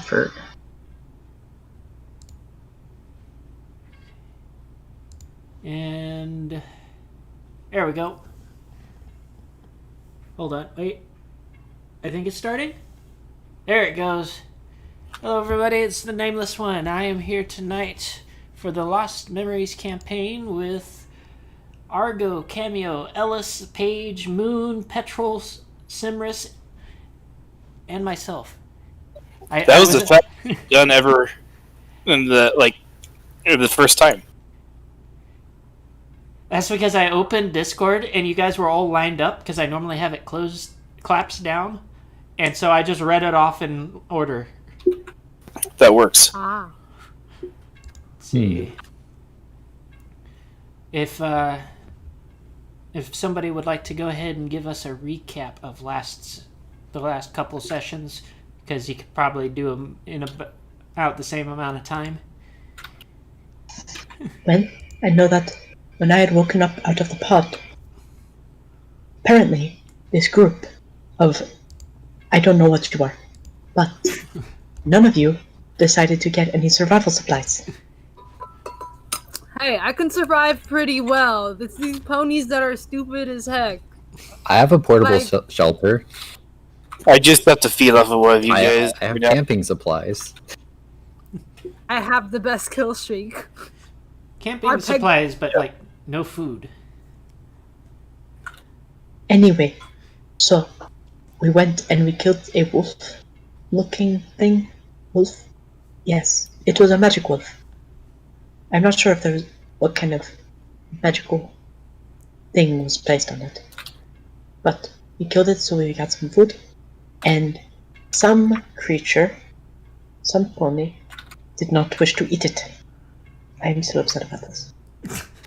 effort. And there we go. Hold on, wait. I think it's starting. There it goes. Hello everybody, it's the Nameless one. I am here tonight for the Lost Memories campaign with Argo, Cameo, Ellis, Paige, Moon, Petrol, Simris, and myself. That was the fastest done ever in the first time. That's because I opened Discord and you guys were all lined up because I normally have it closed, claps down, and so I just read it off in order. That works. Let's see. If somebody would like to go ahead and give us a recap of the last couple sessions, because you could probably do them in about the same amount of time. Well, I know that when I had woken up out of the pod, apparently this group of, I don't know what you are, but none of you decided to get any survival supplies. Hey, I can survive pretty well. It's these ponies that are stupid as heck. I have a portable shelter. I just have to feed off of one of you guys. I have camping supplies. I have the best kill streak. Camping supplies, but like no food. Anyway, so we went and we killed a wolf-looking thing. Wolf? Yes, it was a magic wolf. I'm not sure if there was what kind of magical thing was placed on it, but we killed it so we got some food, and some creature, some pony, did not wish to eat it. I'm so upset about this.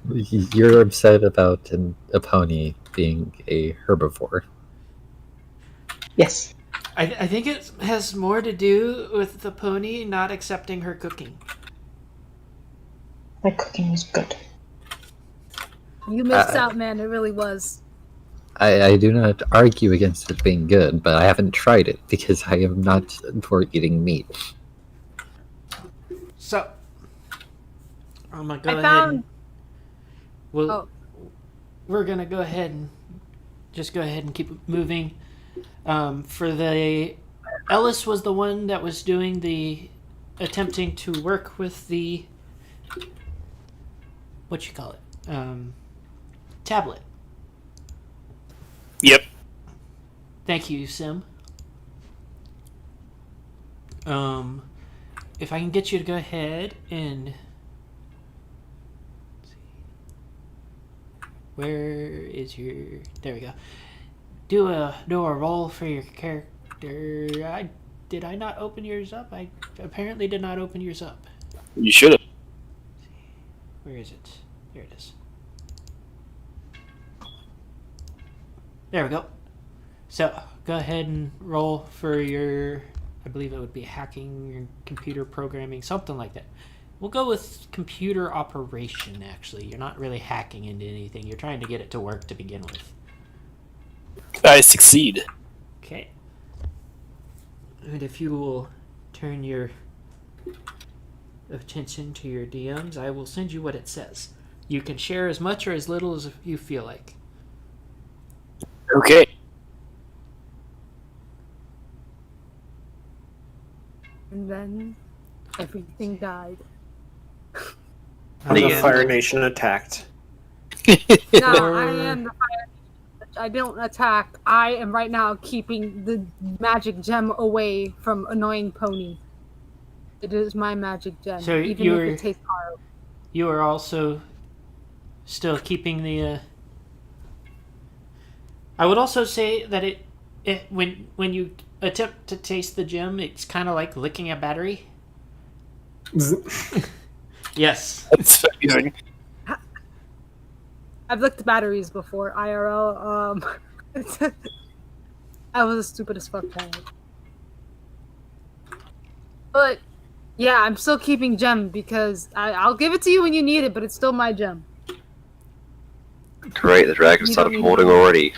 You're upset about a pony being a herbivore. Yes. I think it has more to do with the pony not accepting her cooking. My cooking was good. You missed out, man. It really was. I do not argue against it being good, but I haven't tried it because I am not for eating meat. So, I'm gonna go ahead. And, we're gonna go ahead and keep moving. For the Ellis was the one that was doing the attempting to work with the tablet. Yep. Thank you, Sim. If I can get you to go ahead and where is your? There we go. Do a roll for your character. Did I not open yours up? I apparently did not open yours up. You should have. Where is it? There it is. There we go. So go ahead and roll for your. I believe it would be hacking or computer programming, something like that. We'll go with computer operation, actually. You're not really hacking into anything. You're trying to get it to work to begin with. I succeed. Okay. And if you will turn your attention to your DMs, I will send you what it says. You can share as much or as little as you feel like. Okay. And then everything died. The Fire Nation attacked. No, I am the Fire Nation. I don't attack. I am right now keeping the magic gem away from annoying pony. It is my magic gem, so even if it tastes hard. You are also still keeping the. I would also say that it when you attempt to taste the gem, it's kind of like licking a battery. Yes. That's amazing. I've licked batteries before, IRL. I was a stupid as fuck child. But, yeah, I'm still keeping gem because I'll give it to you when you need it, but it's still my gem. Great, the dragon started promoting already.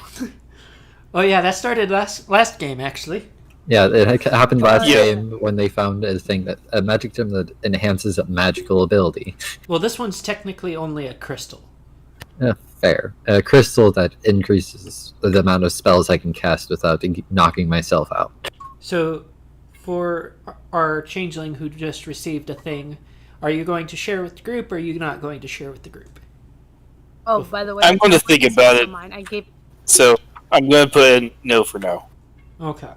Oh yeah, that started last game, actually. Yeah, it happened last Yeah. game when they found a magic gem that enhances a magical ability. Well, this one's technically only a crystal. Fair. A crystal that increases the amount of spells I can cast without knocking myself out. So, for our changeling who just received a thing, are you going to share with the group, or are you not going to share with the group? Oh, by the way, I'm going to think about it. Mine. I gave. So I'm going to put in no for now. Okay.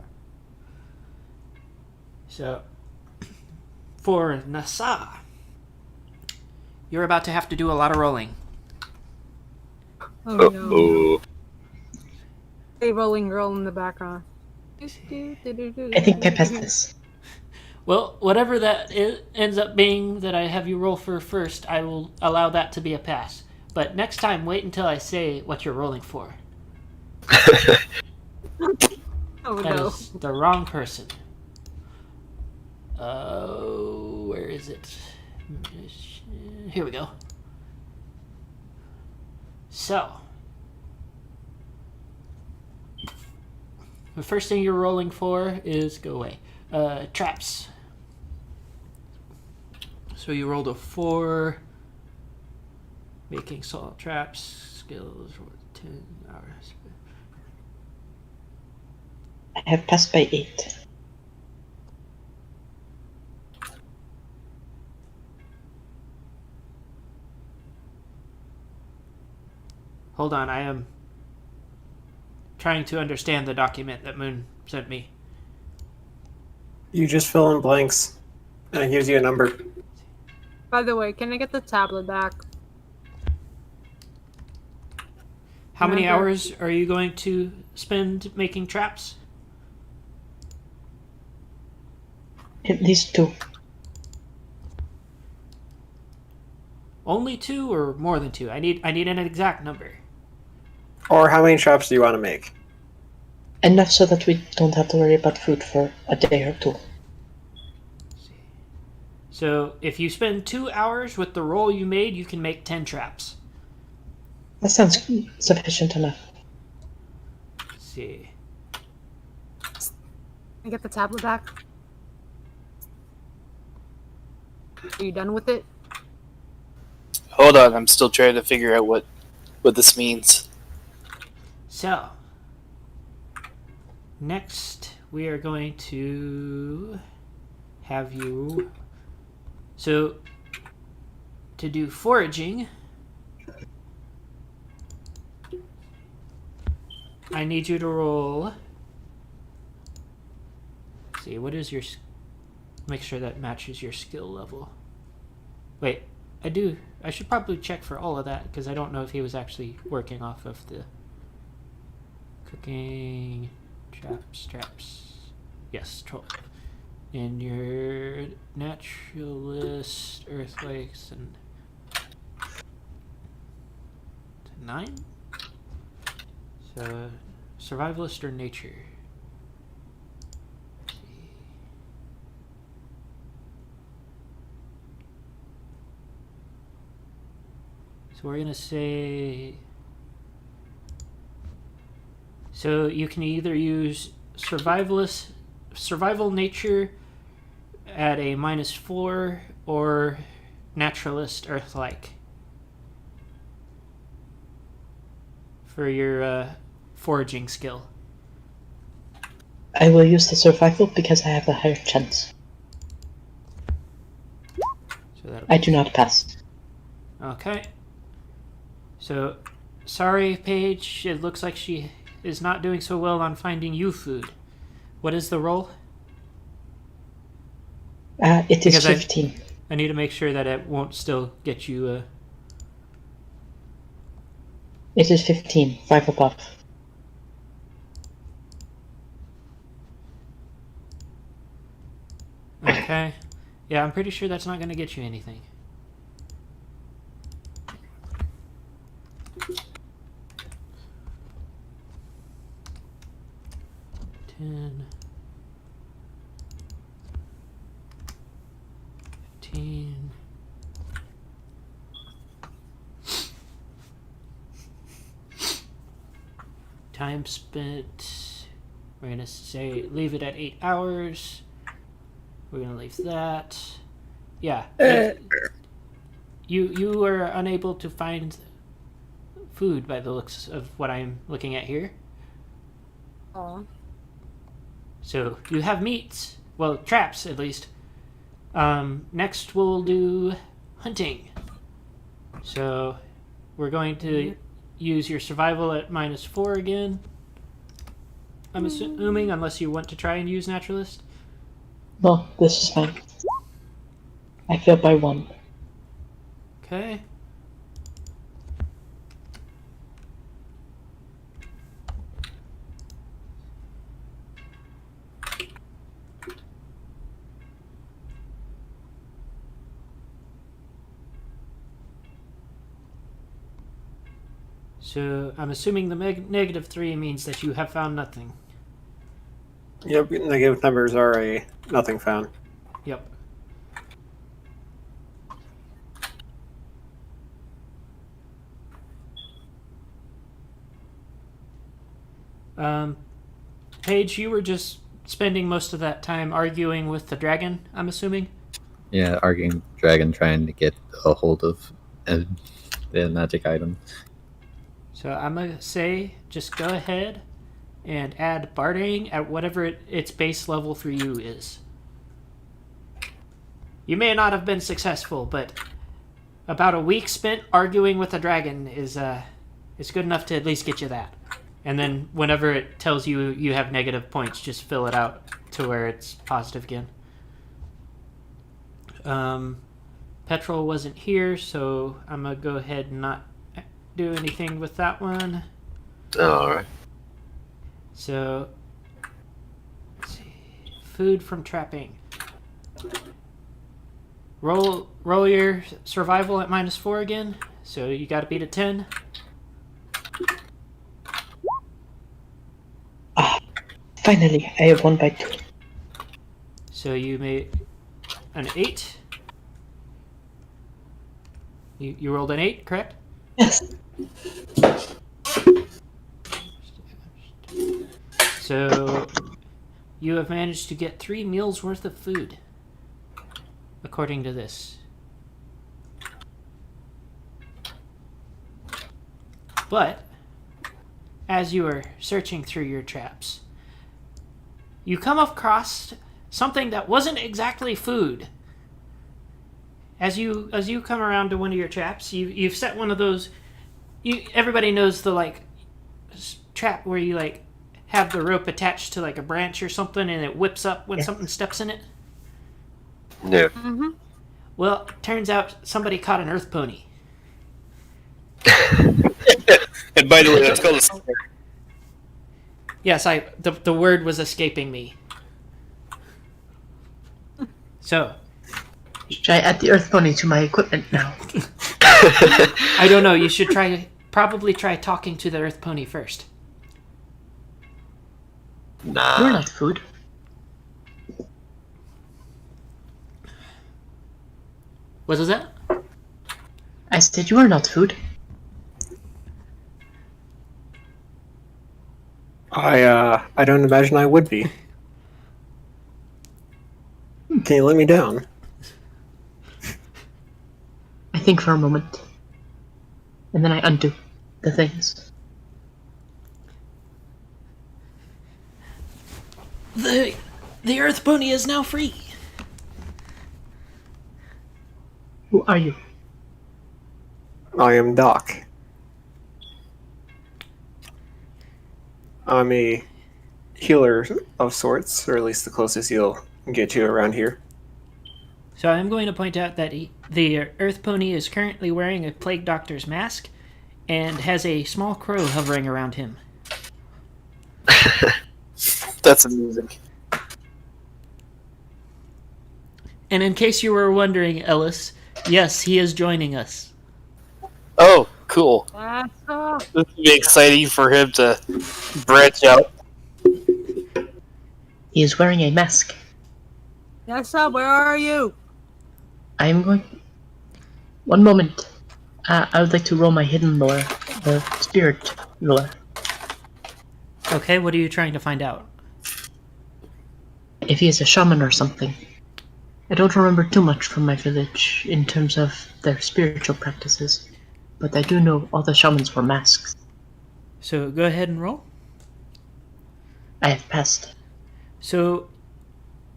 So, for Nasa, you're about to have to do a lot of rolling. Oh no. Uh-oh. A rolling girl in the background. I think I passed this. Well, whatever that ends up being that I have you roll for first, I will allow that to be a pass. But next time, wait until I say what you're rolling for. Oh That no. is the wrong person. Oh, where is it? Here we go. So, the first thing you're rolling for is go away. Traps. So you rolled a 4. Making salt traps. Skills worth 10 hours. I have passed by 8. Hold on, I am trying to understand the document that Moon sent me. You just fill in blanks, and it gives you a number. By the way, can I get the tablet back? How many Remember- hours are you going to spend making traps? At least 2. Only 2 or more than 2? I need an exact number. Or how many traps do you want to make? Enough so that we don't have to worry about food for a day or 2. So if you spend 2 hours with the roll you made, you can make 10 traps. That sounds sufficient enough. Let's see. Can I get the tablet back? Are you done with it? Hold on, I'm still trying to figure out what this means. So, next we are going to have you... So, to do foraging, I need you to roll... Let's see, what is your... Make sure that matches your skill level. Wait, I should probably check for all of that, because I don't know if he was actually working off of the... Cooking... Traps... Yes, 12. And your naturalist, earthquakes, and 9. So survivalist or nature. So we're gonna say. So you can either use survival nature at a -4 or naturalist earth-like for your foraging skill. I will use the survival because I have a higher chance. So I do not pass. Okay. So, sorry, Paige. It looks like she is not doing so well on finding you food. What is the roll? It is Because 15. I need to make sure that it won't still get you. It is 15. 5 above. Okay. Yeah, I'm pretty sure that's not going to get you anything. Ten. 15. Time spent We're gonna say leave it at 8 hours. We're gonna leave that. Yeah. You were unable to find food by the looks of what I'm looking at here. Aw. So you have meats. Well, traps at least. Next we'll do hunting. So we're going to use your survival at -4 again. I'm assuming, unless you want to try and use naturalist. No, this is fine. I failed by 1. Okay. So I'm assuming the -3 means that you have found nothing. Yep, negative numbers are a nothing found. Yep. Paige, you were just spending most of that time arguing with the dragon, I'm assuming? Yeah, arguing with the dragon, trying to get a hold of the magic item. So I'm going to say just go ahead and add barding at whatever its base level for you is. You may not have been successful, but about a week spent arguing with a dragon is good enough to at least get you that. And then whenever it tells you you have negative points, just fill it out to where it's positive again. Petrol wasn't here, so I'm going to go ahead and not do anything with that one. Alright. So, let's see. Food from trapping. Roll your survival at -4 again. So you got to beat a 10. Finally, I have won by 2. So you made an 8. You rolled an 8, correct? Yes. So you have managed to get 3 meals worth of food, according to this. But as you are searching through your traps, you come across something that wasn't exactly food. As you come around to one of your traps, you've set one of those. Everybody knows the trap where you have the rope attached to a branch or something, and it whips up when something steps in it. No. Mm-hmm. Well, turns out somebody caught an earth pony. And by the way, that's called a snare. Yes, the word was escaping me. So, Should I add the earth pony to my equipment now? I don't know. You should probably try talking to the earth pony first. You're Nah. not food. What was that? I said you are not food. I don't imagine I would be. Can you let me down? I think for a moment. And then I undo the things. The earth pony is now free. Who are you? I am Doc. I'm a healer of sorts, or at least the closest you'll get to around here. So I'm going to point out that the earth pony is currently wearing a plague doctor's mask and has a small crow hovering around him. That's amusing. And in case you were wondering, Ellis, yes, he is joining us. Oh, cool. That's all. This would be exciting for him to branch out. He is wearing a mask. Yes, sir. Where are you? I am going. One moment. I would like to roll my hidden lore, the spirit lore. Okay, what are you trying to find out? if he is a shaman or something. I don't remember too much from my village in terms of their spiritual practices, but I do know all the shamans wear masks. So go ahead and roll. I have passed. So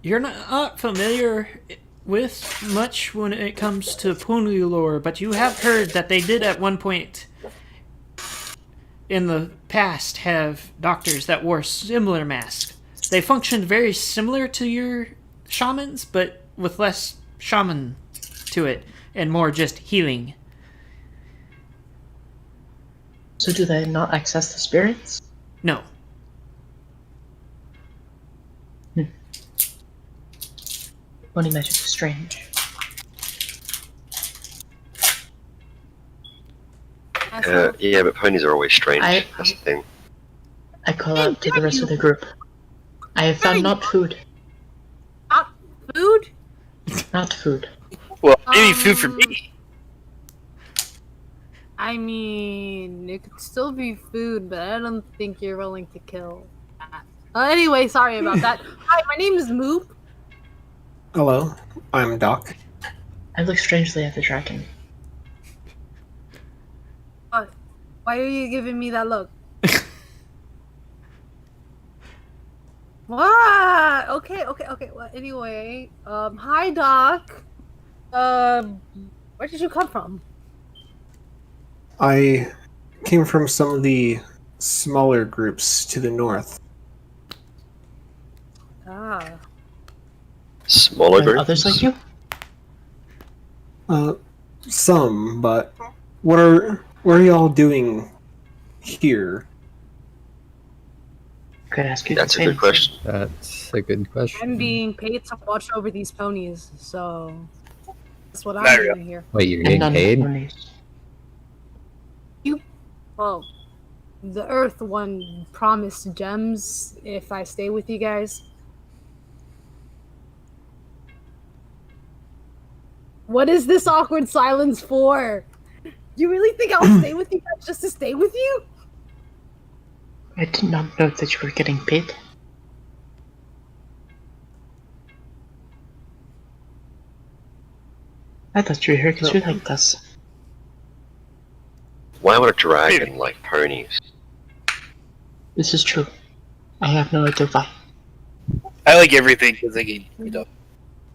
you're not familiar with much when it comes to Pony lore, but you have heard that they did at one point in the past have doctors that wore similar masks. They functioned very similar to your shamans, but with less shaman to it and more just healing. So do they not access the spirits? No. Pony magic is strange. Yeah, but ponies are always strange. I- That's the thing. I call out to the rest of the group. I have found not food. Not food? Not food. Well, maybe food for me. I mean, it could still be food, but I don't think you're willing to kill that. Anyway, sorry about that. Hi, my name is Moop. Hello, I'm Doc. I look strangely at the dragon. Why are you giving me that look? What? Okay. Well, anyway, hi, Doc. Where did you come from? I came from some of the smaller groups to the north. Ah. Smaller And group. others like you? Some, but what are y'all doing here? Could ask you That's the a same good question. That's a good question. I'm being paid to watch over these ponies, so that's what I'm There you go. doing here. Wait, you're thing. getting And paid? ponies. Well, the Earth one promised gems if I stay with you guys. What is this awkward silence for? You really think I'll stay with you guys just to stay with you? I did not know that you were getting paid. I thought you were here because you liked us. Why would a dragon like ponies? This is true. I have no idea why. I like everything because I can,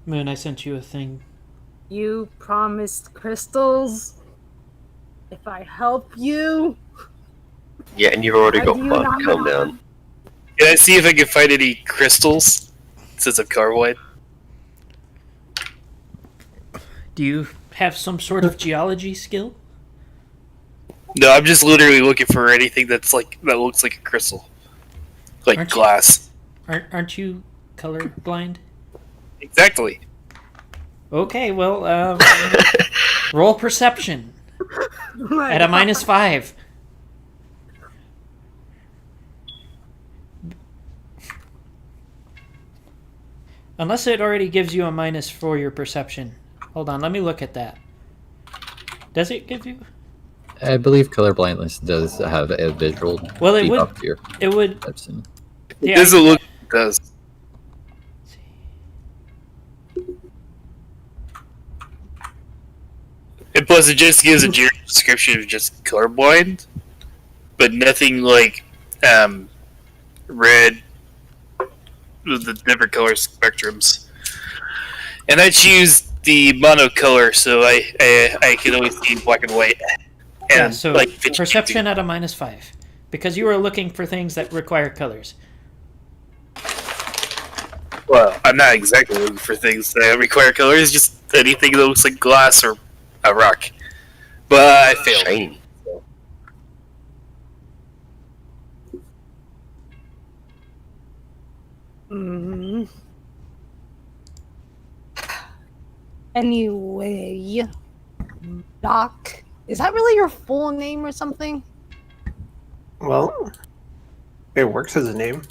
Moon, I sent you a thing. You promised crystals if I help you. Yeah, and you've already Why got do you fun. not Calm know? down. Can I see if I can find any crystals? Since I'm carboid. Do you have some sort of geology skill? No, I'm just literally looking for anything that looks like a crystal, like Aren't you- glass. Aren't you color blind? Exactly. Okay, well, roll perception My at a God. -5. Unless it already gives you a minus for your perception. Hold on, let me look at that. Does it give you? I believe colorblindness does have a visual Well, it debuff would. to your It would. perception. It doesn't look like it does. And plus, it just gives a generic description of just colorblind, but nothing like red with the different color spectrums. And I choose the monocolor, so I can only see black and white. And Yeah, so like perception at a -5. Because you were looking for things that require colors. Well, I'm not exactly looking for things that require colors, just anything that looks like glass or a rock. But I failed. Shiny. Mhm. Anyway, Doc, is that really your full name or something? Well, it works as a name.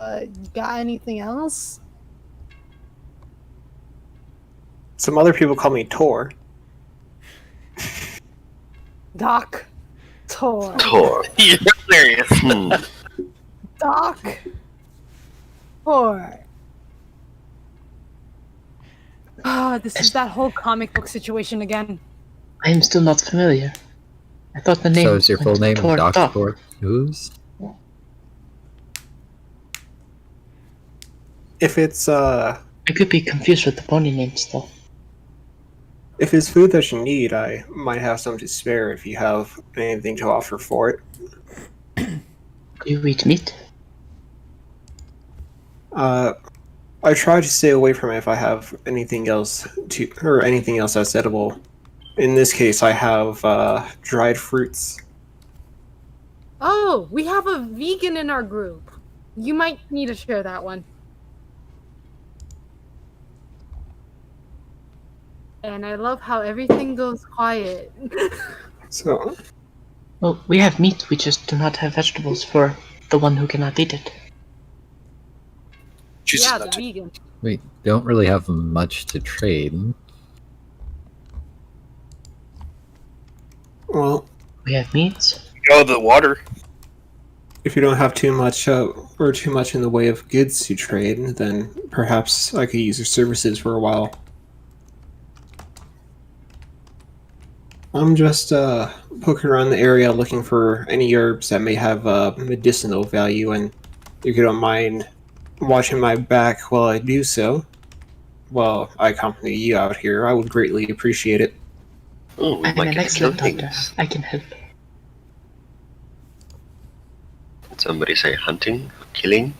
You got anything else? Some other people call me Tor. Doc, Tor. Tor. You're hilarious. Hmm. Doc. 4. Ah, this is that whole comic book situation again. I am still not familiar. I thought the name So is your full went name toward Doc Doc. for who's? If it's I could be confused with the pony names, though. if it's food that you need, I might have some to spare if you have anything to offer for it. Do you eat meat? I try to stay away from it if I have anything else that's edible. In this case, I have dried fruits. Oh, we have a vegan in our group. You might need to share that one. And I love how everything goes quiet. So, Well, we have meat, we just do not have vegetables for the one who cannot eat it. Chooses Yeah, not the to. vegan. We don't really have much to trade. well, We have meat. Oh, the water. if you don't have too much in the way of goods to trade, then perhaps I could use your services for a while. I'm just poking around the area looking for any herbs that may have medicinal value, and if you don't mind watching my back while I do so, while I accompany you out here, I would greatly appreciate it. Oh, we I'm might an get to kill excellent doctor. things. I can help. Somebody say hunting, killing.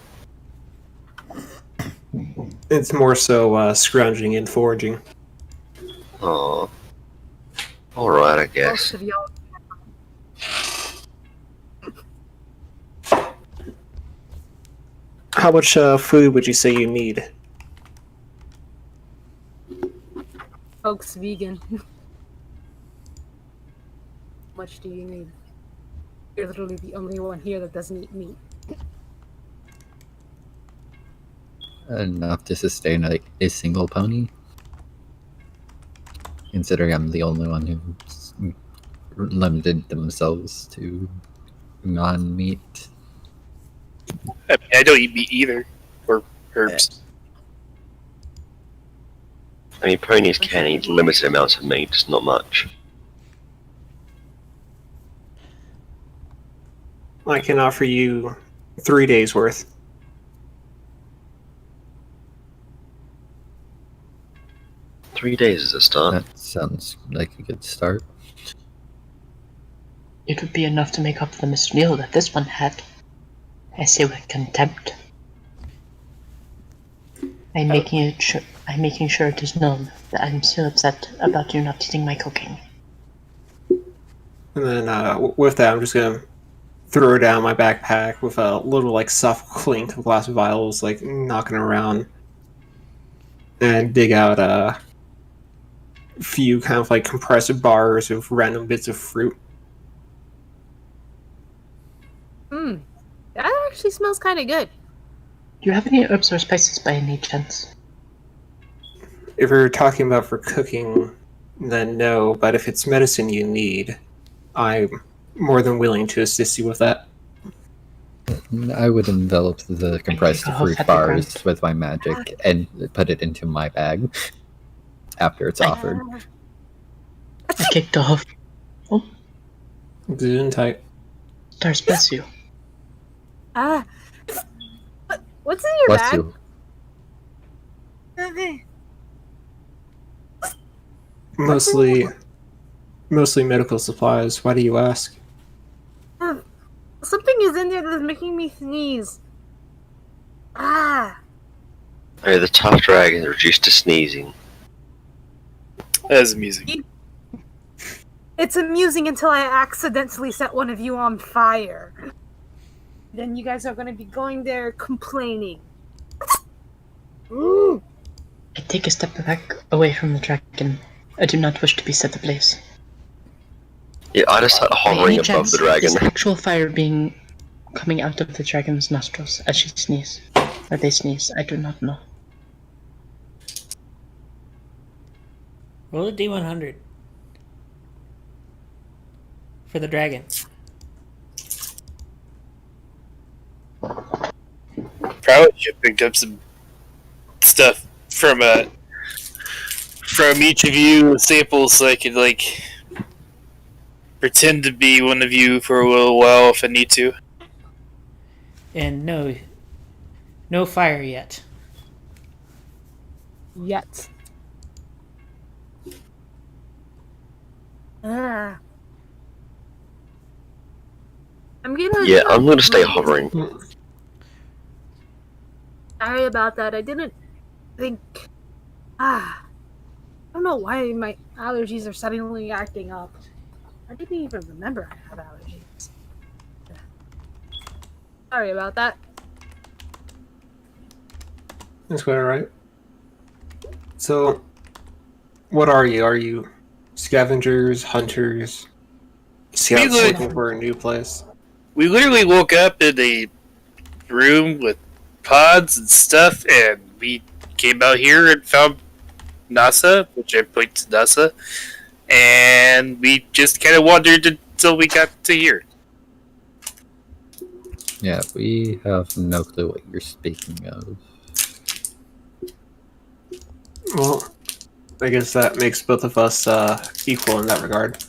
It's more so scrounging and foraging. Oh, all right, I guess. Most of y'all. How much food would you say you need? Folks vegan. How much do you need? You're literally the only one here that doesn't eat meat. Enough to sustain a single pony. Considering I'm the only one who's limited themselves to non-meat. I don't eat meat either, or herbs. I mean, ponies can eat limited amounts of meat, just not much. I can offer you 3 days worth. Three days is a start. That sounds like a good start. It would be enough to make up for the missed meal that this one had. I say with contempt. I'm making sure it is known that I'm still upset about you not eating my cooking. And then with that, I'm just gonna throw down my backpack with a little like soft clink of glass vials, like knocking around, and dig out a few kind of like compressed bars of random bits of fruit. That actually smells kind of good. Do you have any herbs or spices by any chance? If you're talking about for cooking, then no. But if it's medicine you need, I'm more than willing to assist you with that. I would envelop the compressed a fruit happy bars grunt. with my magic and put it into my bag after it's offered. I kicked off. Good tight. Stars bless you. Ah. What's in your Bless bag? you. Okay. Mostly medical supplies. Why do you ask? Something is in there that's making me sneeze. Ah. Oh, the tough dragon is reduced to sneezing. That is amusing. It's amusing until I accidentally set one of you on fire. Then you guys are going to be going there complaining. Ooh. I take a step back away from the dragon. I do not wish to be set ablaze. Yeah, I just start By hovering any above chance, the dragon. is actual fire being coming out of the dragon's nostrils as she sneezes? Or they sneeze? I do not know. Roll a D100 for the dragon. Probably should have picked up some stuff from each of you samples so I could like pretend to be one of you for a little while if I need to. And no fire yet. Yet. Ah. I'm gonna. Yeah, I'm gonna stay hovering. Sorry about that. I didn't think. I don't know why my allergies are suddenly acting up. I didn't even remember I had allergies. Sorry about that. That's quite alright. So, what are you? Are you scavengers, hunters, scouts Really? looking for a new place? We literally woke up in a room with pods and stuff, and we came out here and found NASA, which I point to NASA, and we just kind of wandered until we got to here. Yeah, we have no clue what you're speaking of. Well, I guess that makes both of us equal in that regard.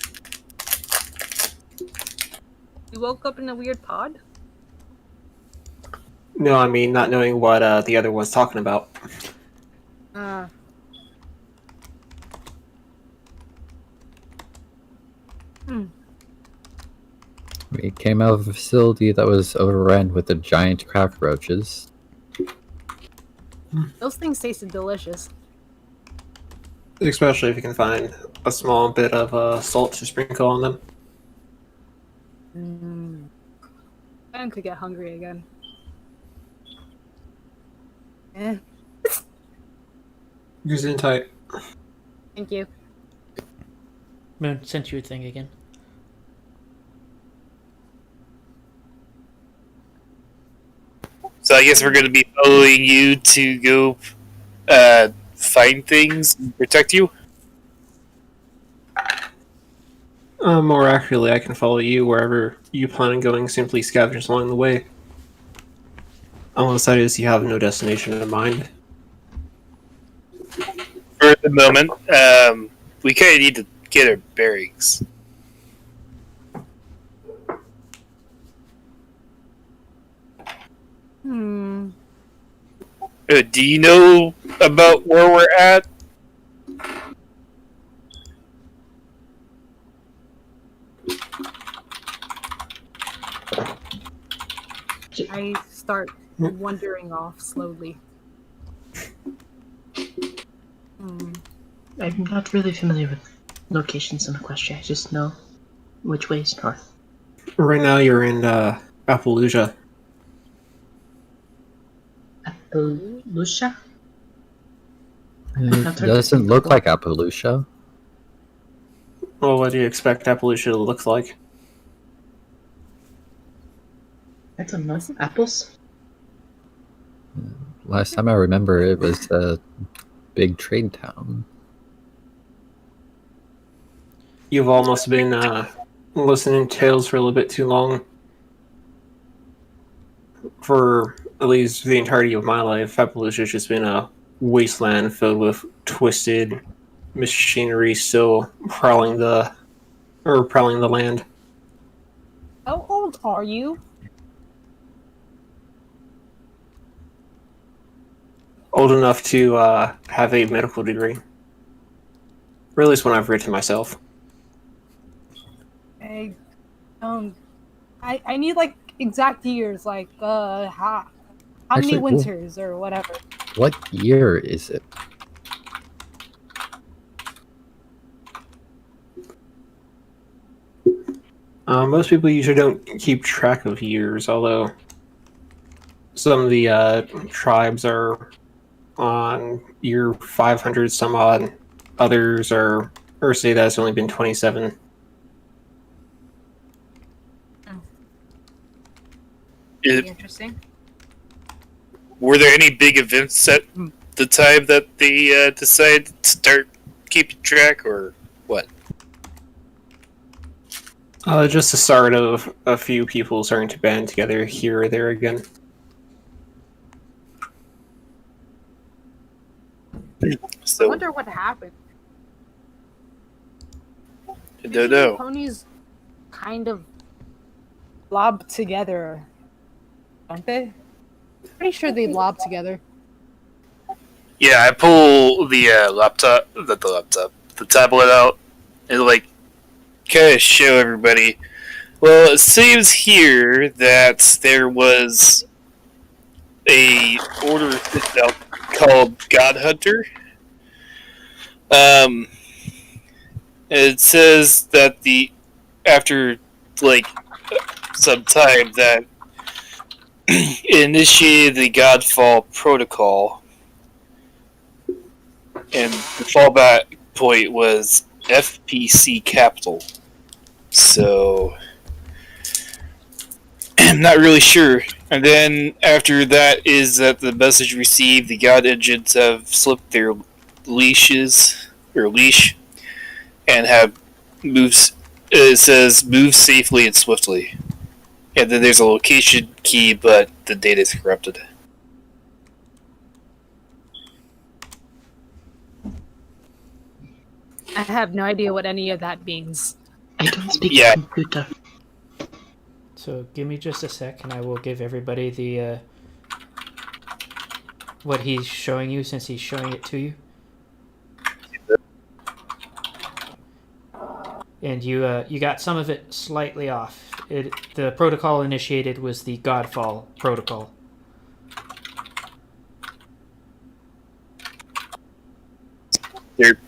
You woke up in a weird pod? No, I mean not knowing what the other one's talking about. We came out of a facility that was overrun with the giant cockroaches. Those things tasted delicious. Especially if you can find a small bit of salt to sprinkle on them. Time to get hungry again. Use in tight. Thank you. Moon sent you a thing again. So I guess we're going to be following you to go find things and protect you. More accurately, I can follow you wherever you plan on going, simply scavenge along the way. Unless that is you have no destination in mind. For the moment, we kind of need to get our bearings. Do you know about where we're at? I start wandering off slowly. I'm not really familiar with locations in Equestria. I just know which way is north. Right now you're in Appaloosa. Appaloosa? It doesn't look like Appaloosa. Well, what do you expect Appaloosa to look like? I don't know. Apples? Last time I remember, it was a big trade town. You've almost been listening to tales for a little bit too long. For at least the entirety of my life, Appaloosa's just been a wasteland filled with twisted machinery still prowling the land. How old are you? Old enough to have a medical degree. Or at least one I've written myself. I need like exact years, like how Actually, many winters or whatever. What year is it? Most people usually don't keep track of years, although some of the tribes are on year 500 some odd. Others are, or say that it's only been 27. Interesting. Were there any big events at the time that they decided to start keeping track, or what? Just the start of a few people starting to band together here or there again. I So wonder what happened. I don't know. Ponies kind of lob together, don't they? Pretty sure they lob together. Yeah, I pull the the tablet out, and like kind of show everybody. Well, it seems here that there was a order system called God Hunter. It says that after like some time that it initiated the Godfall protocol, and the fallback point was FPC Capital. So I'm not really sure. And then after that is that the message received, the God engines have slipped their leash, and have moves. It says move safely and swiftly. And then there's a location key, but the data is corrupted. I have no idea what any of that means. I don't speak Yeah. computer. So give me just a sec, and I will give everybody the what he's showing you, since he's showing it to you. And you got some of it slightly off. The protocol initiated was the Godfall protocol. There.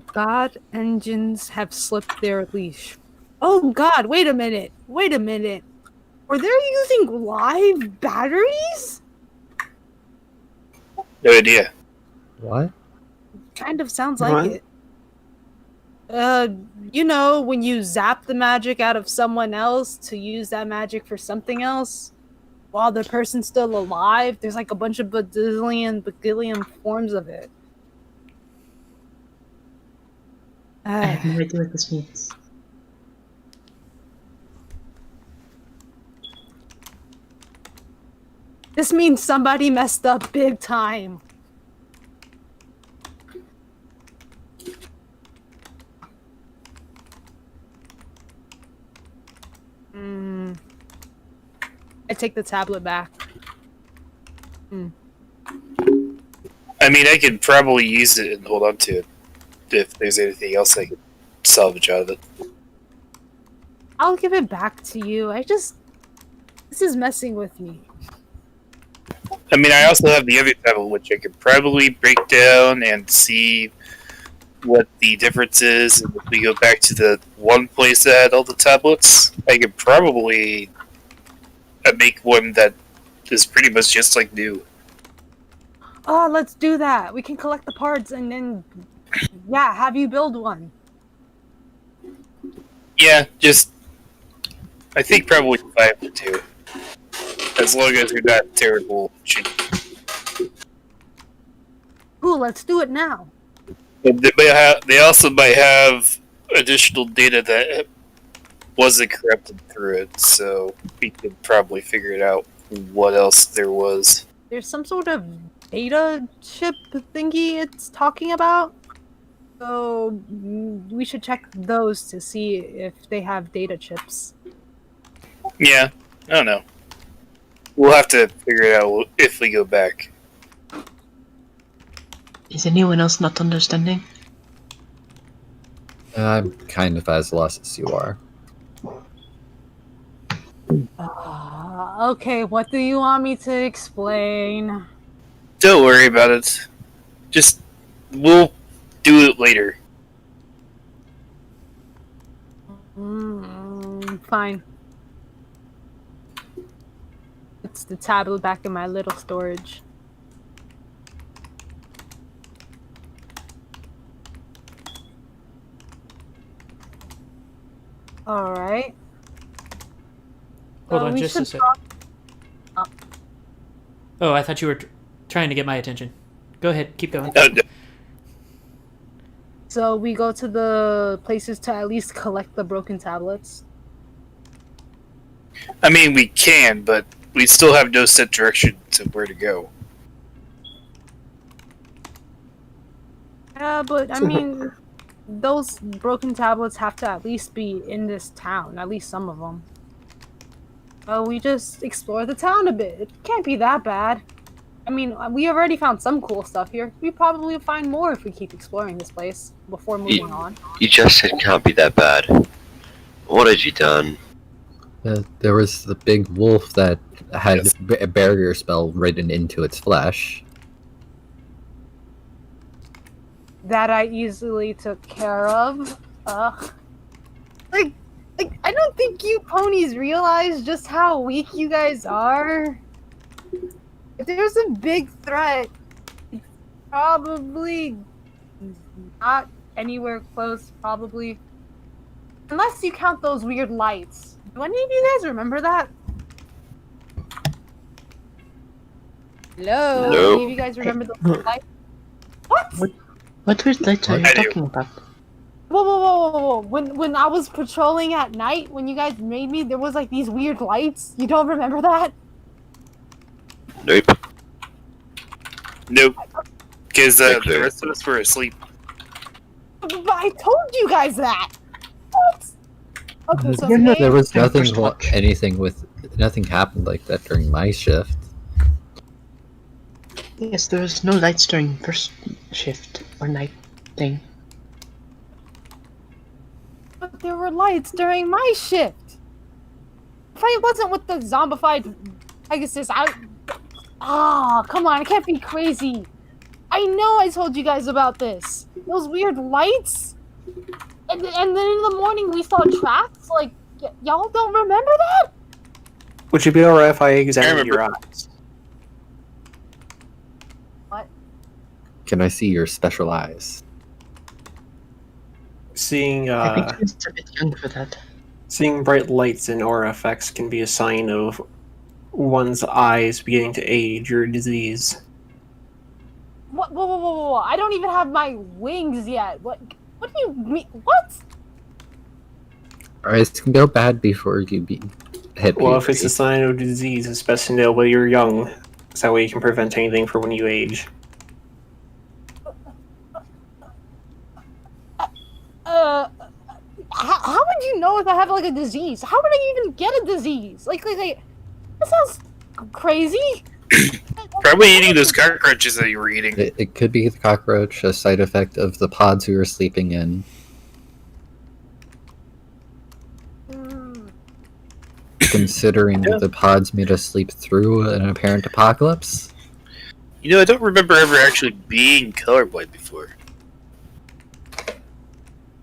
God engines have slipped their leash. Oh God! Wait a minute! Wait a minute! Are they using live batteries? No idea. What? Kind of sounds What? like it. You know, when you zap the magic out of someone else to use that magic for something else, while the person's still alive, there's like a bunch of bagillion forms of it. I have no idea what this means. This means somebody messed up big time. I take the tablet back. I mean, I could probably use it and hold on to it if there's anything else I could salvage out of it. I'll give it back to you. This is messing with me. I mean, I also have the other tablet, which I could probably break down and see what the difference is. And if we go back to the one place that had all the tablets, I could probably make one that is pretty much just like new. Oh, let's do that. We can collect the parts and then, yeah, have you build one. Yeah, just I think probably 5 to 2, as long as you're not terrible. Cool, let's do it now. But they also might have additional data that wasn't corrupted through it, so we could probably figure it out what else there was. There's some sort of data chip thingy it's talking about. So we should check those to see if they have data chips. Yeah, I don't know. We'll have to figure it out if we go back. Is anyone else not understanding? I'm kind of as lost as you are. Okay, what do you want me to explain? Don't worry about it. Just, we'll do it later. Fine. It's the tablet back in my little storage. Alright. Hold on just a sec. Oh, I thought you were trying to get my attention. Go ahead, keep going. No. So we go to the places to at least collect the broken tablets. I mean, we can, but we still have no set direction to where to go. Yeah, but I mean, those broken tablets have to at least be in this town. At least some of them. Well, we just explore the town a bit. It can't be that bad. I mean, we already found some cool stuff here. We probably will find more if we keep exploring this place before moving on. You just said can't be that bad. What had you done? There was the big wolf that had Yes. a barrier spell written into its flesh. That I easily took care of. Like, I don't think you ponies realize just how weak you guys are. If there's a big threat, it's probably not anywhere close, probably. Unless you count those weird lights. Do any of you guys remember that? Hello? No. Any of you guys remember those lights? What? What weird lights are you I do. talking about? Whoa. When I was patrolling at night, when you guys made me, there was like these weird lights. You don't remember that? Nope. Nope. Because No the clue. rest of us were asleep. But I told you guys that! What? Okay, so You know maybe... There was Yeah, nothing, first watch. nothing happened like that during my shift. Yes, there was no lights during first shift or night thing. But there were lights during my shift! If I wasn't with the zombified Pegasus, come on, I can't be crazy. I know I told you guys about this. Those weird lights? And then in the morning we saw tracks? Like, y'all don't remember that? Would you be alright if I examined your remember. eyes? Can I see your special eyes? Seeing I think he's a bit young for that. seeing bright lights and aura effects can be a sign of one's eyes beginning to age or disease. What? Whoa. I don't even have my wings yet. What do you mean? What? Eyes can go bad before you be hit. Well, if it's puberty. a sign of disease, it's best to know while you're young, so that way you can prevent anything for when you age. How would you know if I have like a disease? How would I even get a disease? Like that sounds crazy. Probably eating those cockroaches that you were eating. It could be the cockroach, a side effect of the pods we were sleeping in. Hmm. Considering Yeah. the pods made us sleep through an apparent apocalypse. You know, I don't remember ever actually being colorblind before.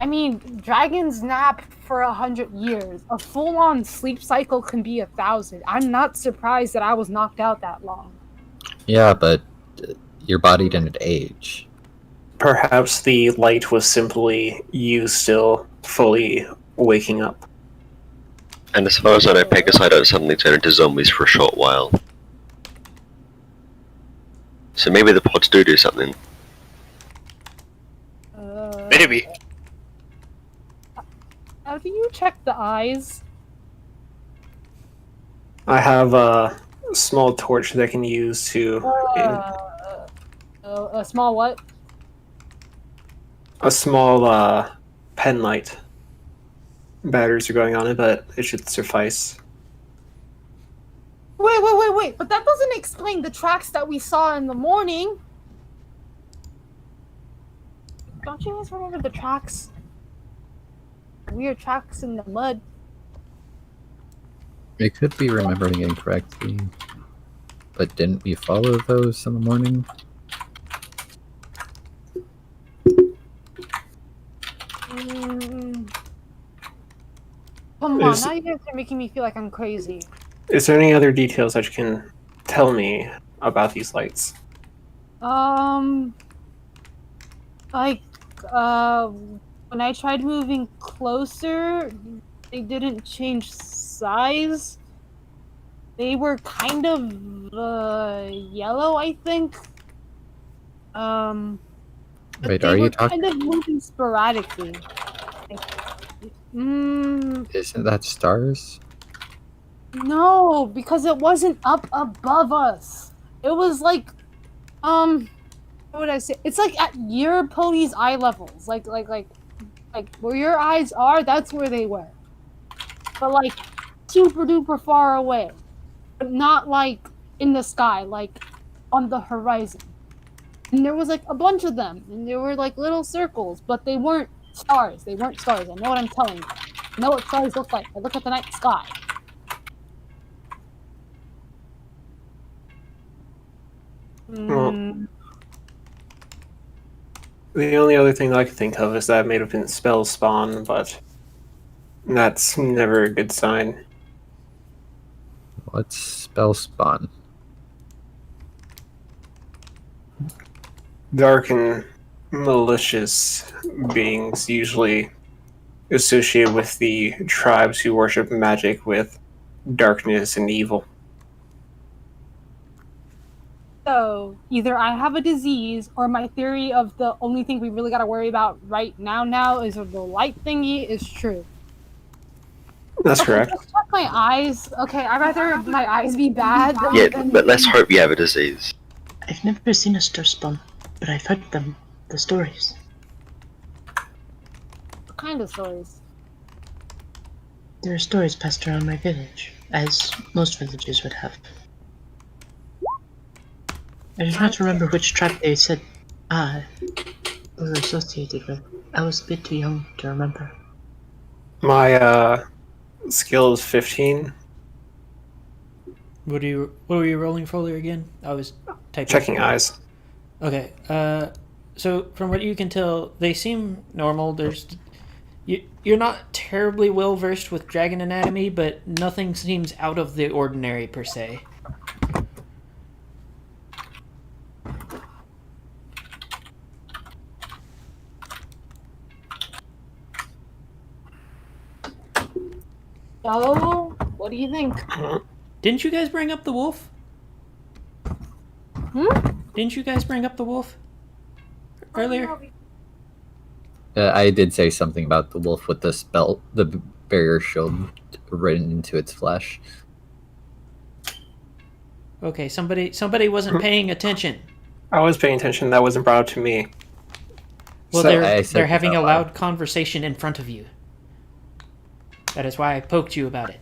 I mean, dragons nap for 100 years. A full-on sleep cycle can be 1,000. I'm not surprised that I was knocked out that long. Yeah, but your body didn't age. Perhaps the light was simply you still fully waking up. And as far as I know, Pegasi don't suddenly turn into zombies for a short while. So maybe the pods do something. Maybe. How do you check the eyes? I have a small torch that I can use to A small what? a small pen light. Batteries are going on it, but it should suffice. Wait. But that doesn't explain the tracks that we saw in the morning. Don't you guys remember the tracks? Weird tracks in the mud. We could be remembering incorrectly. But didn't we follow those in the morning? Come on, Is- now you guys are making me feel like I'm crazy. Is there any other details that you can tell me about these lights? Like, when I tried moving closer, they didn't change size. They were kind of, yellow, I think. But Wait, they are were you talking? kind of moving sporadically. Isn't that stars? No, because it wasn't up above us. It was like, what would I say? It's like at your pony's eye levels. Like where your eyes are, that's where they were. But like super duper far away. But not like in the sky, like on the horizon. And there was like a bunch of them, and they were like little circles, but they weren't stars. They weren't stars. I know what I'm telling you. I know what stars look like. I look at the night sky. Well, the only other thing that I can think of is that it may have been spell spawn, but that's never a good sign. What's spell spawn? Dark and malicious beings usually associated with the tribes who worship magic with darkness and evil. So either I have a disease, or my theory of the only thing we really got to worry about right now is if the light thingy is true. That's Okay, correct. just check my eyes. Okay, I'd rather my eyes be bad than. Yeah, than but let's hope you have a disease. I've never seen a star spawn, but I've heard the stories. What kind of stories? There are stories passed around my village, as most villages would have. I do not remember which tribe they said were associated with. I was a bit too young to remember. My skill is 15. What were you rolling for again? I was typing. Checking eyes. Okay. So from what you can tell, they seem normal. You're not terribly well versed with dragon anatomy, but nothing seems out of the ordinary per se. So, what do you think? Didn't you guys bring up the wolf? Didn't you guys bring up the wolf earlier? I did say something about the wolf with the barrier shield written into its flesh. Okay, somebody wasn't paying attention. I was paying attention. That wasn't brought up to me. Well, So- they're said having a out loud conversation in front of you. That is why I poked you about it.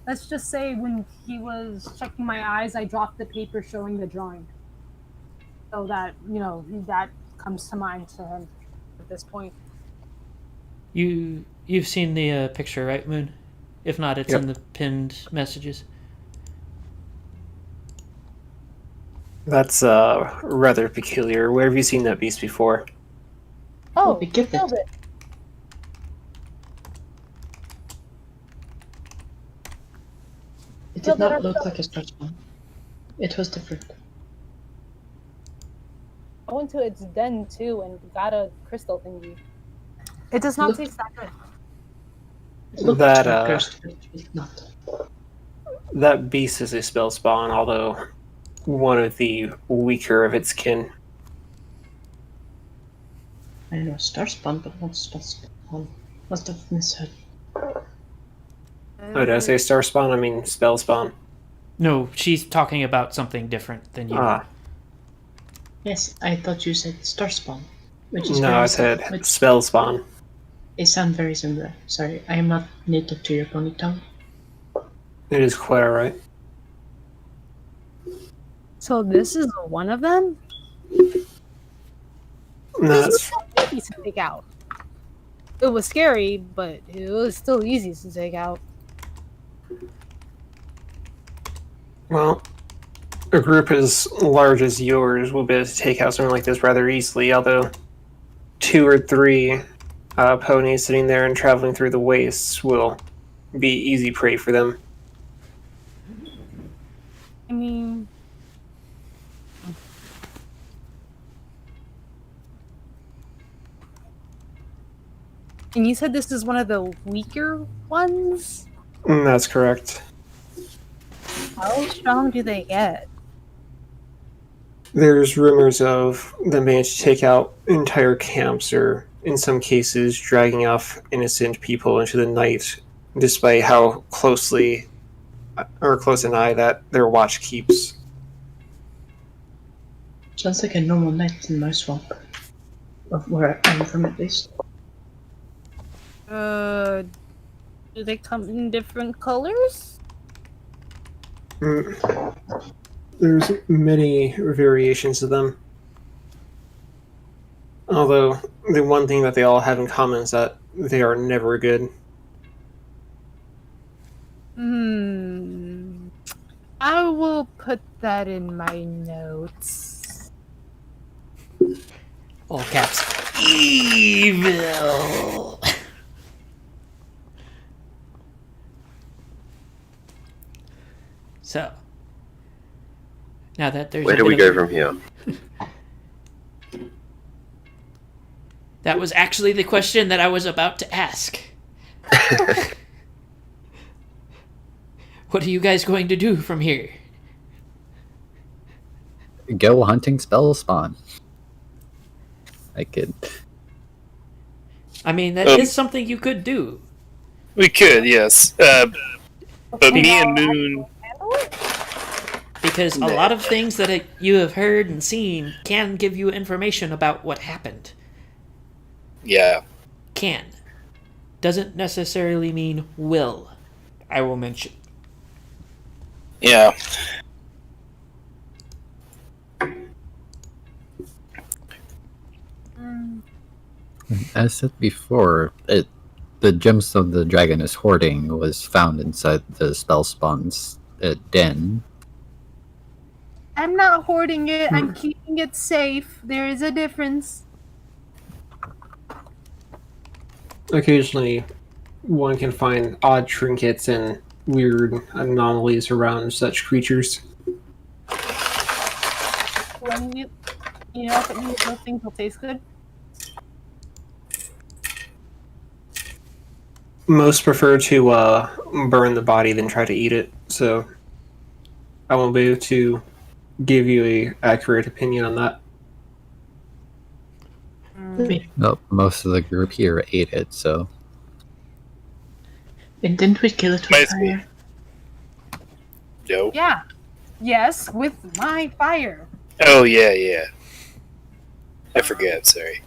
Let's just say when he was checking my eyes, I dropped the paper showing the drawing. So that, that comes to mind to him at this point. You've seen the picture, right, Moon? If not, it's Yep. in the pinned messages. That's rather peculiar. Where have you seen that beast before? Oh, we he killed killed it. It No, did that not are- look like a star spawn. It was different. I went to its den too and got a crystal thingy. It does not Look- taste that good. It looked That, cursed, but it was not. That beast is a spell spawn, although one of the weaker of its kin. I know star spawn, but not spell spawn. Must have misheard. Oh, did I say star spawn? I mean spell spawn. No, she's talking about something different than you. Ah, Yes, I thought you said star spawn, which is no, very I said which spell spawn. they sound very similar. Sorry, I am not native to your pony tongue. It is quite alright. So this is one of them? No, This was that's, so easy to take out. It was scary, but it was still easy to take out. well, a group as large as yours will be able to take out something like this rather easily, although 2 or 3 ponies sitting there and traveling through the wastes will be easy prey for them. I mean, and you said this is one of the weaker ones? That's correct. How strong do they get? There's rumors of them being able to take out entire camps, or in some cases, dragging off innocent people into the night despite how close an eye that their watch keeps. Sounds like a normal night in my swamp. Of where I'm from, at least. Do they come in different colors? There's many variations of them. Although, the one thing that they all have in common is that they are never good. I will put that in my notes. All caps. Evil. So, now that there's Where a do we bit go of- from here? That was actually the question that I was about to ask. What are you guys going to do from here? Go hunting spell spawn. I could. I mean, that is something you could do. We could, yes. But me and Moon, Because a lot of things that you have heard and seen can give you information about what happened. yeah. Can. Doesn't necessarily mean will. I will mention. Yeah. As said before, the gemstone the dragon is hoarding was found inside the spell spawn's den. I'm not hoarding it. I'm keeping it safe. There is a difference. Occasionally, one can find odd trinkets and weird anomalies around such creatures. When you know if it means those things will taste good? Most prefer to burn the body than try to eat it, so I won't be able to give you a accurate opinion on that. No, most of the group here ate it, so And didn't we kill it with Might be. fire? No. Yeah. Yes, with my fire. Oh, yeah. I forget, sorry.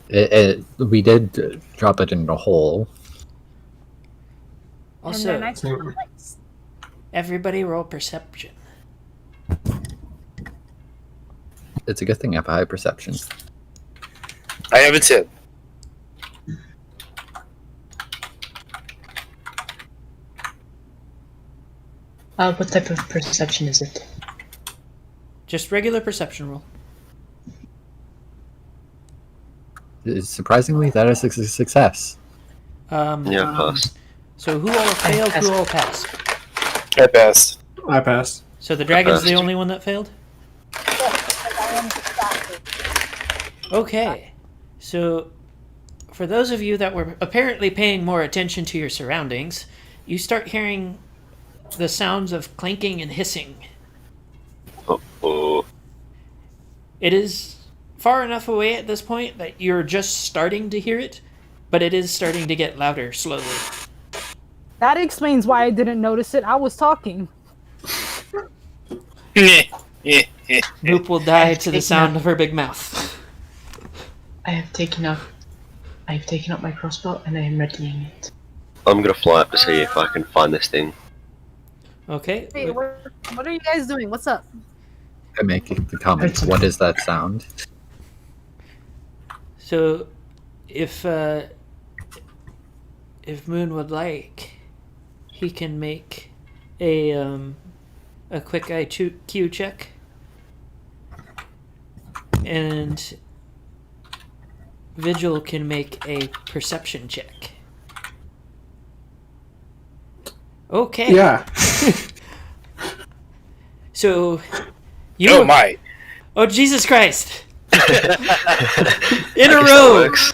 we did drop it in a hole. Also, and then I took the place. everybody roll perception. It's a good thing I have a high perception. I have a tip. What type of perception is it? Just regular perception roll. Surprisingly, that is a success. Yeah, pass. So who all failed, who all passed? I passed. I passed. So the dragon's the passed. only one that failed? Okay. So, for those of you that were apparently paying more attention to your surroundings, you start hearing the sounds of clanking and hissing. Oh, It is far enough away at this point that you're just starting to hear it, but it is starting to get louder slowly. That explains why I didn't notice it. I was talking. Moop will die to the sound of her big mouth. I've taken out my crossbow and I am readying it. I'm gonna fly up to see if I can find this thing. Okay. Hey, what are you guys doing? What's up? I make the comment, what is that sound? So, if Moon would like, he can make a quick IQ check, and Vigil can make a perception check. Okay. Yeah. So, you. Oh my. Oh Jesus Christ! In I a guess that row. works.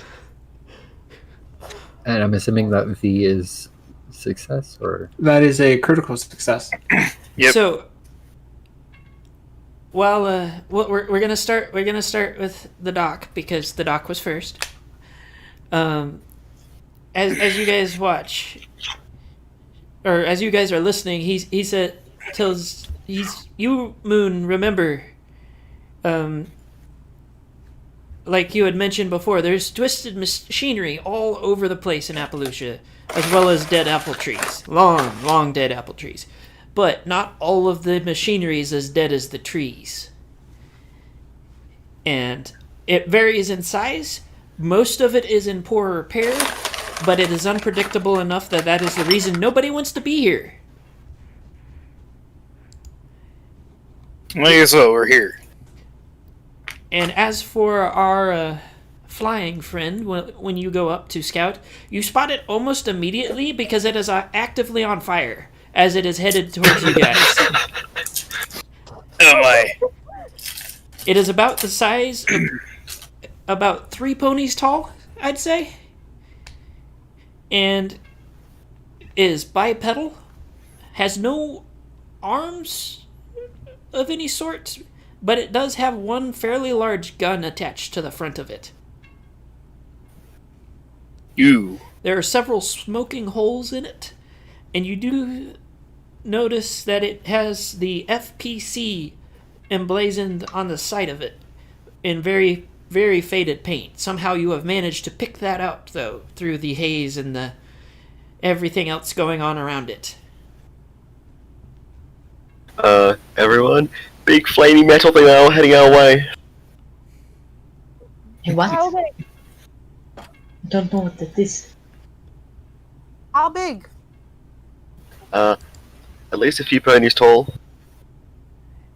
And I'm assuming that V is success, or That is a critical success. Yep. So, well, we're gonna start. We're gonna start with the doc because the doc was first. As you guys watch, or as you guys are listening, he said tells you, Moon, remember, like you had mentioned before, there's twisted machinery all over the place in Appalachia, as well as dead apple trees, long dead apple trees. But not all of the machinery is as dead as the trees, and it varies in size. Most of it is in poor repair, but it is unpredictable enough that is the reason nobody wants to be here. Well, I guess what, we're here. And as for our flying friend, when you go up to scout, you spot it almost immediately because it is actively on fire as it is headed towards you guys. Oh my. It is about the size of about 3 ponies tall, I'd say. And is bipedal, has no arms of any sort, but it does have one fairly large gun attached to the front of it. You. There are several smoking holes in it, and you do notice that it has the FPC emblazoned on the side of it in very, very faded paint. Somehow you have managed to pick that out, though, through the haze and the everything else going on around it. Everyone, big flaming metal thing now heading our way. Hey, what? How big? I don't know what that is. How big? At least a few ponies tall.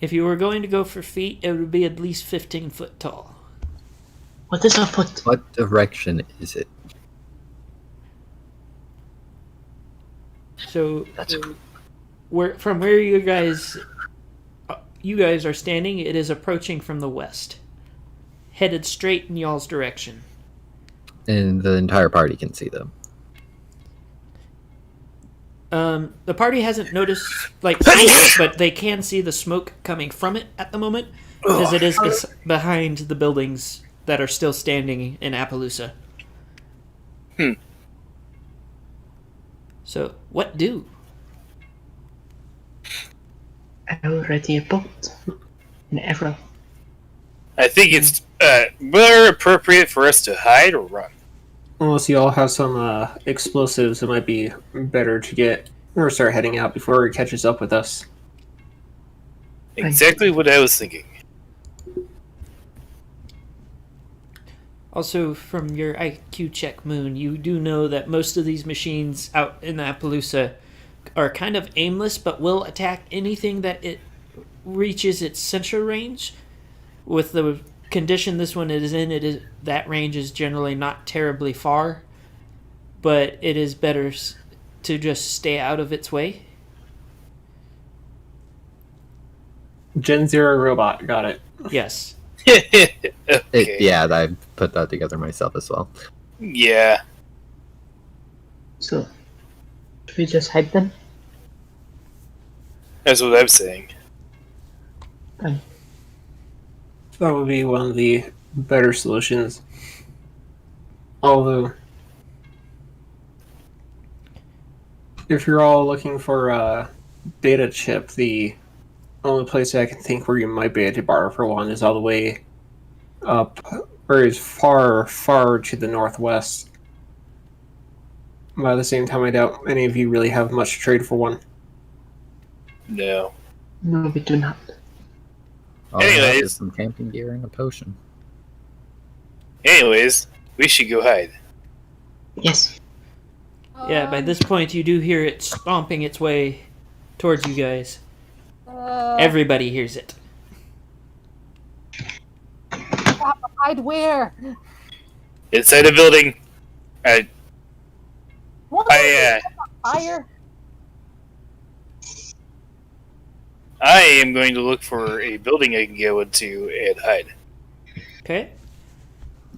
If you were going to go for feet, it would be at least 15 foot tall. What is a foot? What direction is it? So, That's from where you guys are standing, it is approaching from the west, headed straight in y'all's direction. And the entire party can see them. The party hasn't noticed smoke, but they can see the smoke coming from it at the moment, because it is behind the buildings that are still standing in Appaloosa. So, what do? I already a boat. An arrow. I think it's more appropriate for us to hide or run. Unless you all have some explosives, it might be better to get or start heading out before it catches up with us. Exactly what I was thinking. Also, from your IQ check, Moon, you do know that most of these machines out in Appaloosa are kind of aimless, but will attack anything that it reaches its sensor range. With the condition this one is in, that range is generally not terribly far, but it is better to just stay out of its way. Gen Zero robot, got it. Yes. Okay. Yeah, I put that together myself as well. Yeah. So, should we just hide them? That's what I'm saying. Fine. That would be one of the better solutions. Although, if you're all looking for a data chip, the only place I can think where you might be able to borrow for one is all the way up, or is far, far to the northwest. But at the same time, I doubt any of you really have much to trade for one. No. No, we do not. All I have Anyways. is some camping gear and a potion. Anyways, we should go hide. Yes. Yeah, by this point, you do hear it stomping its way towards you guys. Everybody hears it. Hide where? Inside the building. What? Fire? I am going to look for a building I can go into and hide. Okay?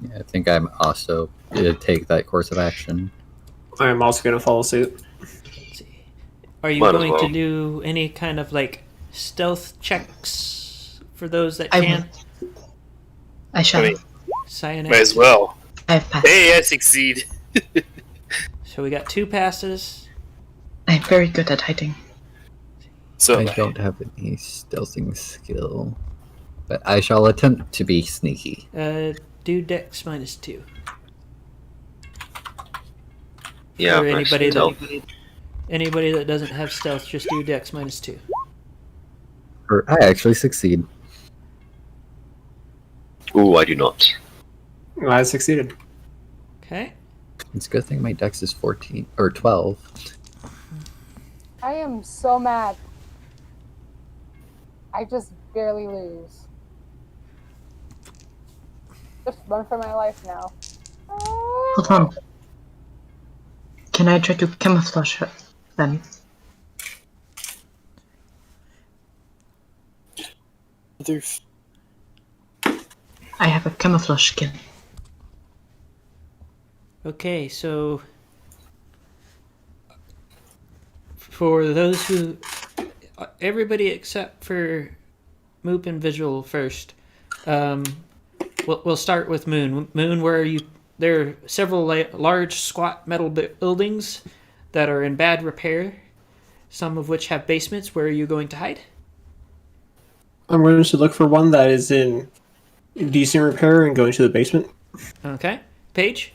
Yeah, I think I'm also going to take that course of action. I'm also going to follow suit. Let's see. Are you Might as going well. to do any kind of stealth checks for those that I can? will. I shall. I mean, Cyanide. might as well. I have passed. Hey, I succeed. So we got 2 passes. I'm very good at hiding. So I am I. don't have any stealthing skill, but I shall attempt to be sneaky. Do Dex -2. Yeah, For nice. anybody that doesn't have stealth, just do Dex -2. Or I actually succeed. Ooh, I do not. I succeeded. Okay. It's a good thing my dex is 14 or 12. I am so mad. I just barely lose. Just run for my life now. Hold on. Can I try to camouflage them? I have a camouflage skill. Okay, so for those who, everybody except for Moop and Visual first. We'll start with Moon. Moon, where are you? There are several large, squat metal buildings that are in bad repair. Some of which have basements. Where are you going to hide? I'm going to look for one that is in decent repair and go into the basement. Okay, Paige.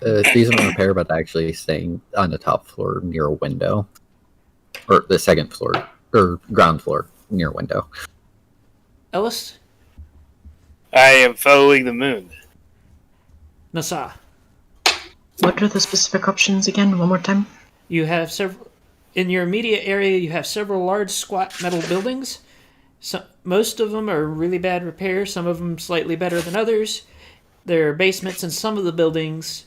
Decent repair, but actually staying on the top floor near a window, or the second floor or ground floor near a window. Ellis. I am following the moon. Nasa. What are the specific options again? One more time. You have several in your immediate area. You have several large, squat metal buildings. Most of them are really bad repair. Some of them slightly better than others. There are basements in some of the buildings.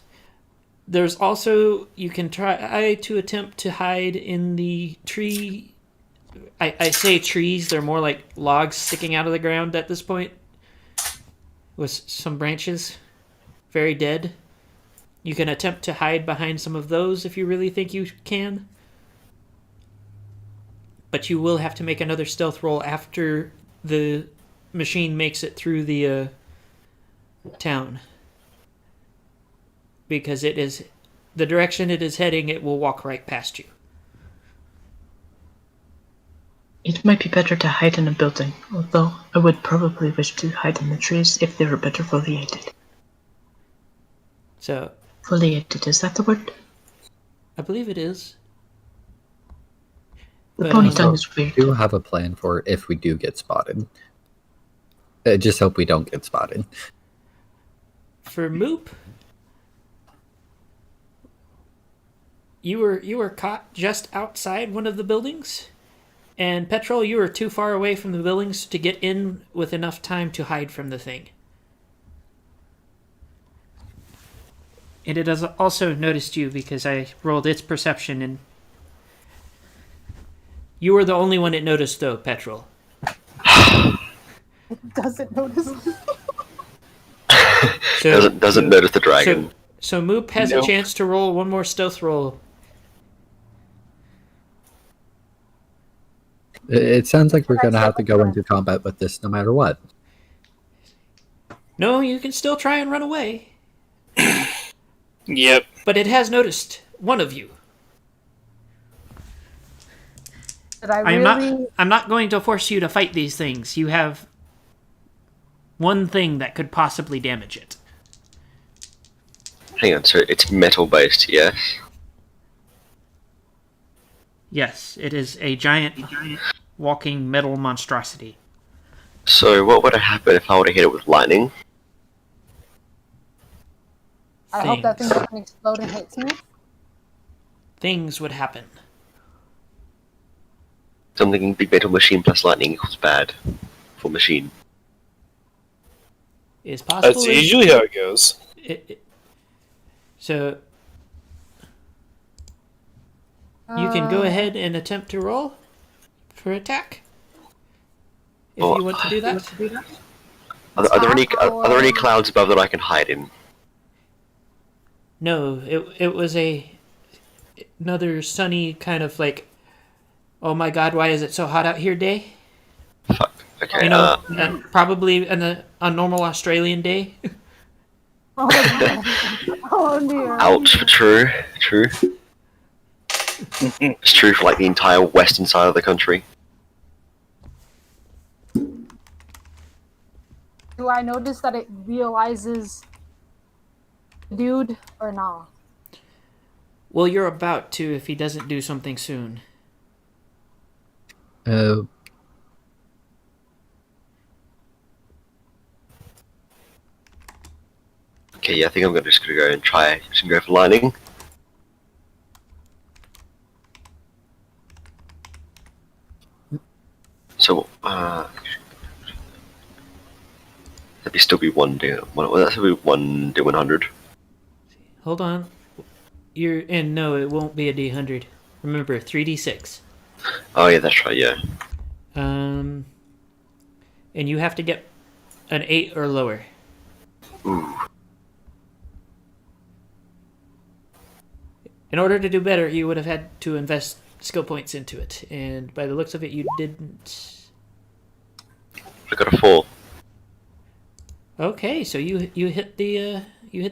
There's also, you can try to attempt to hide in the tree. I say trees, they're more like logs sticking out of the ground at this point, with some branches, very dead. You can attempt to hide behind some of those if you really think you can. But you will have to make another stealth roll after the machine makes it through the town. Because it is the direction it is heading, it will walk right past you. It might be better to hide in a building, although I would probably wish to hide in the trees if they were better foliated. So, Foliated, is that the word? I believe it is. The But, pony um, tongue is weird. We do have a plan for if we do get spotted. Just hope we don't get spotted. For Moop, you were caught just outside one of the buildings, and Petrol, you were too far away from the buildings to get in with enough time to hide from the thing. And it has also noticed you because I rolled its perception, and you were the only one it noticed, though, Petrol. Doesn't notice. So, Doesn't notice the dragon. so Moop has a chance to roll one more stealth roll. It sounds like we're going to have to go into combat with this no matter what. No, you can still try and run away. Yep. But it has noticed one of you. Did I really? I'm not going to force you to fight these things. You have one thing that could possibly damage it. Hang on, so it's metal based, yes? Yes, it is a giant walking metal monstrosity. So what would happen if I were to hit it with lightning? I hope that thing doesn't explode and hits me. Things would happen. Something big metal machine plus lightning equals bad for machine. Is possible. That's usually how it goes. So you can go ahead and attempt to roll for attack. If you want to do that. Are there any clouds above that I can hide in? No, it was another sunny kind of like, oh my god, why is it so hot out here day? Fuck. Okay. You know, probably a normal Australian day. Oh, no. Oh dear. Ouch for true. It's true for like the entire western side of the country. Do I notice that it realizes the dude or not? Well, you're about to if he doesn't do something soon. Uh, Okay, yeah, I think I'm just gonna go and try. Just gonna go for lightning. So, that'd be still be one D. Well, that's be one D100. Hold on. You're and no, it won't be a D100. Remember, 3d6. Oh yeah, that's right. Yeah. And you have to get an 8 or lower. Ooh. In order to do better, you would have had to invest skill points into it, and by the looks of it, you didn't. I got a 4. Okay, so you hit the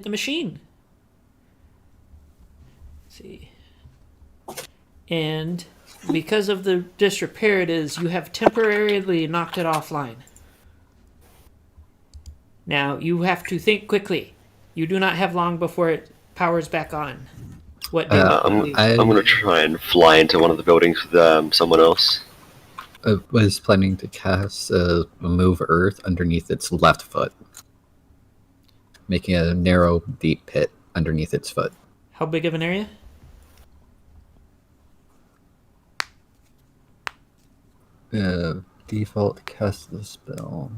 machine. Let's see. And because of the disrepair it is, you have temporarily knocked it offline. Now you have to think quickly. You do not have long before it powers back on. What do I'm gonna try and fly into one of the buildings with someone else. I was planning to cast Move Earth underneath its left foot, making a narrow, deep pit underneath its foot. How big of an area? Default cast the spell.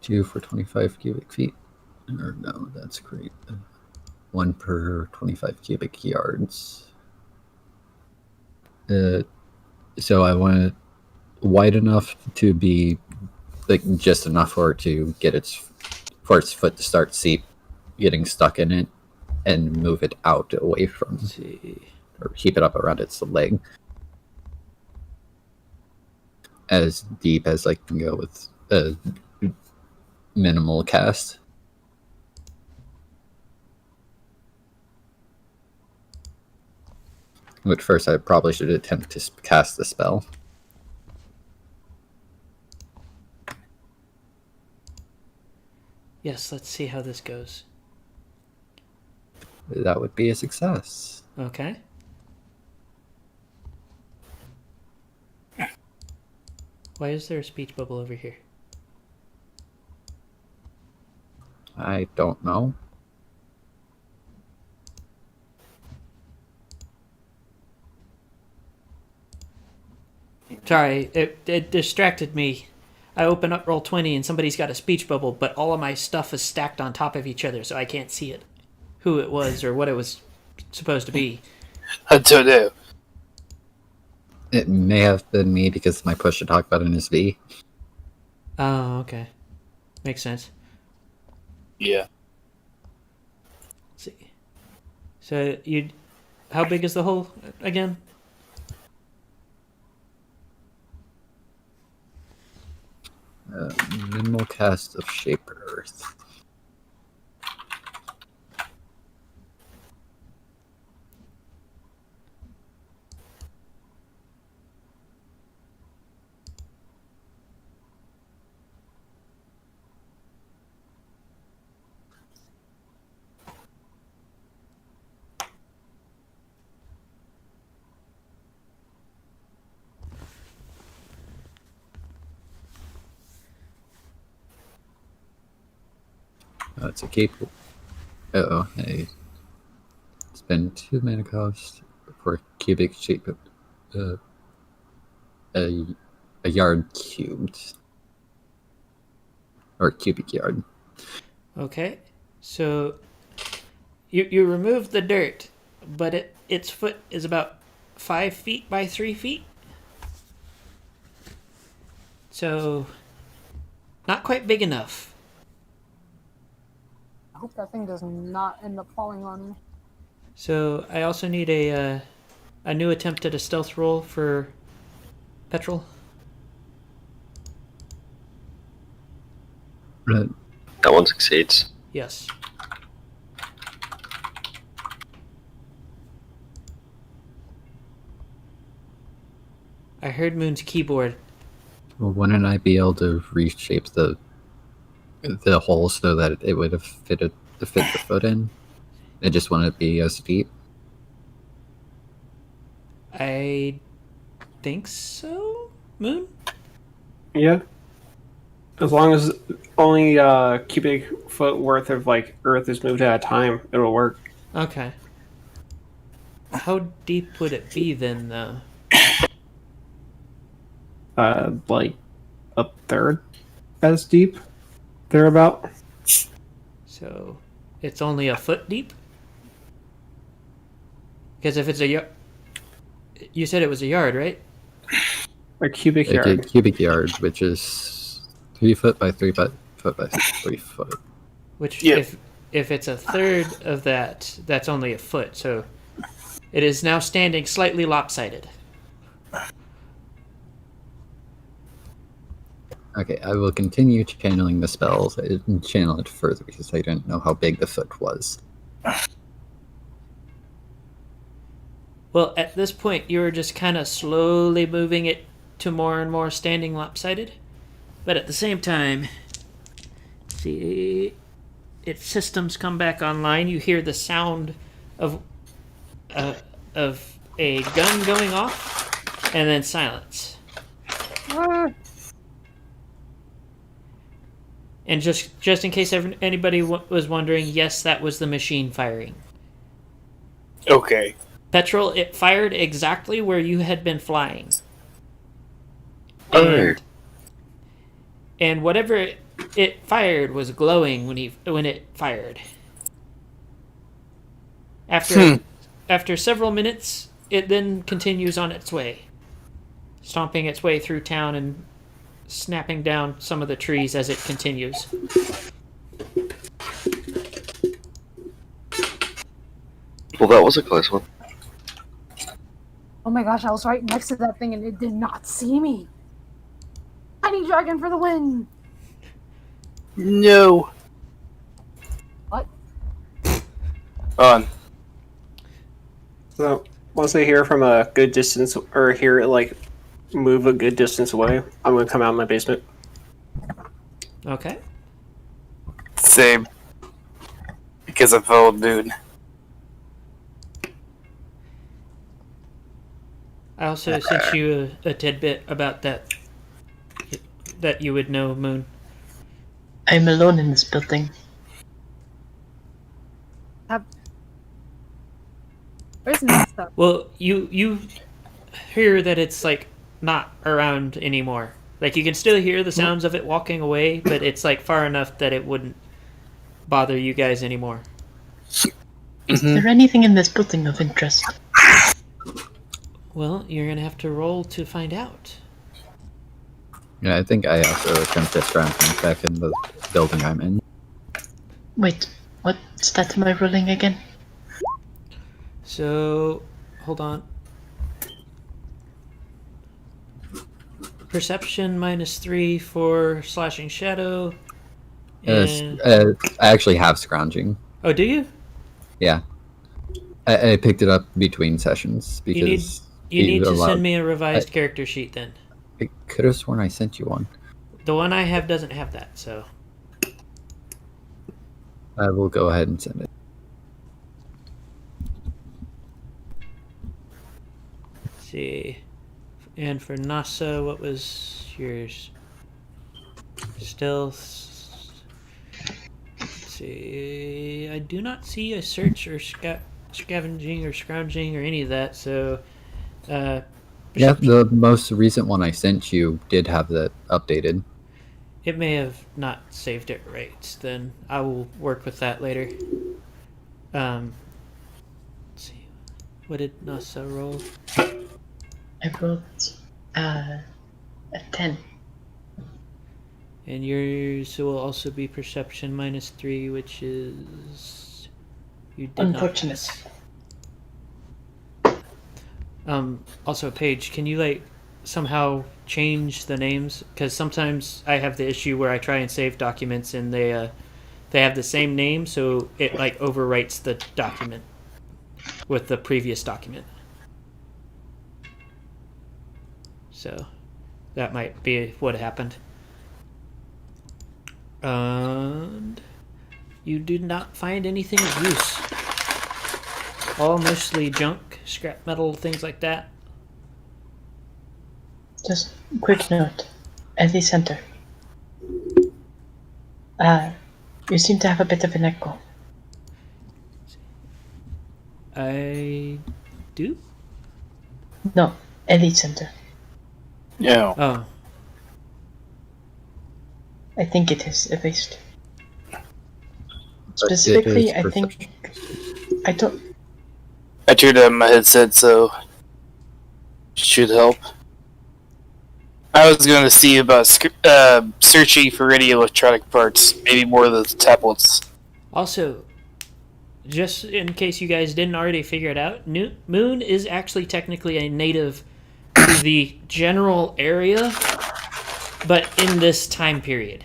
2 for 25 cubic feet. Or no, that's great. 1 per 25 cubic yards. So I want it wide enough to be like just enough for it to get its foot to start getting stuck in it, and move it out away from, or keep it up around its leg. As deep as I can go with a minimal cast. But first, I probably should attempt to cast the spell. Yes, let's see how this goes. That would be a success. Okay. Why is there a speech bubble over here? I don't know. Sorry, it distracted me. I open up Roll20 and somebody's got a speech bubble, but all of my stuff is stacked on top of each other, so I can't see it. Who it was or what it was supposed to be. I don't know. It may have been me because my push to talk button is V. Oh, okay. Makes sense. Yeah. Let's see. So how big is the hole again? Minimal cast of Shape Earth. It's a cape. Uh-oh, I spend 2 mana cost for cubic shape. A yard cubed. Or cubic yard. Okay. So you remove the dirt, but its foot is about 5 feet by 3 feet. So not quite big enough. I hope that thing does not end up falling on me. So I also need a new attempt at a stealth roll for Petrol. That one succeeds. Yes. I heard Moon's keyboard. Well, wouldn't I be able to reshape the hole so that it would have fit the foot in? It just wouldn't be as deep. I think so, Moon? Yeah. As long as only cubic foot worth of like earth is moved at a time, it'll work. Okay. How deep would it be then, though? Like a third as deep, thereabout. So, it's only a foot deep? Because if it's a yard... You said it was a yard, right? A cubic A yard. cubic yard, which is 3 foot by 3 foot by 3 foot. Which, Yeah. if it's a third of that, that's only a foot. So, it is now standing slightly lopsided. Okay, I will continue channeling the spells and channel it further because I didn't know how big the foot was. Well, at this point, you were just kind of slowly moving it to more and more standing lopsided. But at the same time, see, its systems come back online. You hear the sound of a gun going off, and then silence. Ah, And just in case anybody was wondering, yes, that was the machine firing. Okay. Petrol, it fired exactly where you had been flying. Oh. And whatever it fired was glowing when it fired. After several minutes, it then continues on its way, stomping its way through town and snapping down some of the trees as it continues. Well, that was a close one. oh my gosh, I was right next to that thing and it did not see me. Tiny dragon for the win! No. What? On. So once I hear from a good distance or hear it like move a good distance away, I'm gonna come out of my basement. Okay. Same. Because I followed Moon. I also sent you a tidbit about that you would know, Moon. I'm alone in this building. Where's Nesta? Well, you hear that it's like not around anymore. Like you can still hear the sounds of it walking away, but it's like far enough that it wouldn't bother you guys anymore. Is there anything in this building of interest? Well, you're gonna have to roll to find out. Yeah, I think I also jumped this round back in the building I'm in. Wait, what stat am I rolling again? So, hold on. Perception -3 for slashing shadow. And... I actually have scrounging. Oh, do you? Yeah. I picked it up between sessions because You need to allowed- send me a revised character sheet then. I could have sworn I sent you one. The one I have doesn't have that, so. I will go ahead and send it. Let's see. And for NASA, what was yours? Stealth. Let's see. I do not see a search or scavenging or scrounging or any of that, so. Yeah, the most recent one I sent you did have that updated. It may have not saved it right. Then I will work with that later. Let's see. What did NASA roll? I rolled a 10. And yours will also be perception -3, which is you did Unfortunate. Also, Paige, can you like somehow change the names? Because sometimes I have the issue where I try and save documents and they They have the same name, so it like overwrites the document with the previous document. So that might be what happened. And you did not find anything of use. All mostly junk, scrap metal, things like that. Just quick note. At the center. You seem to have a bit of an echo. I do? No, Elite Center. Yeah. Oh. I think it is, at least. But Specifically, it I is think... I don't... I turned on my headset, so should help. I was going to see about searching for radio electronic parts, maybe more of the tablets. Also, just in case you guys didn't already figure it out, Moon is actually technically a native to the general area, but in this time period.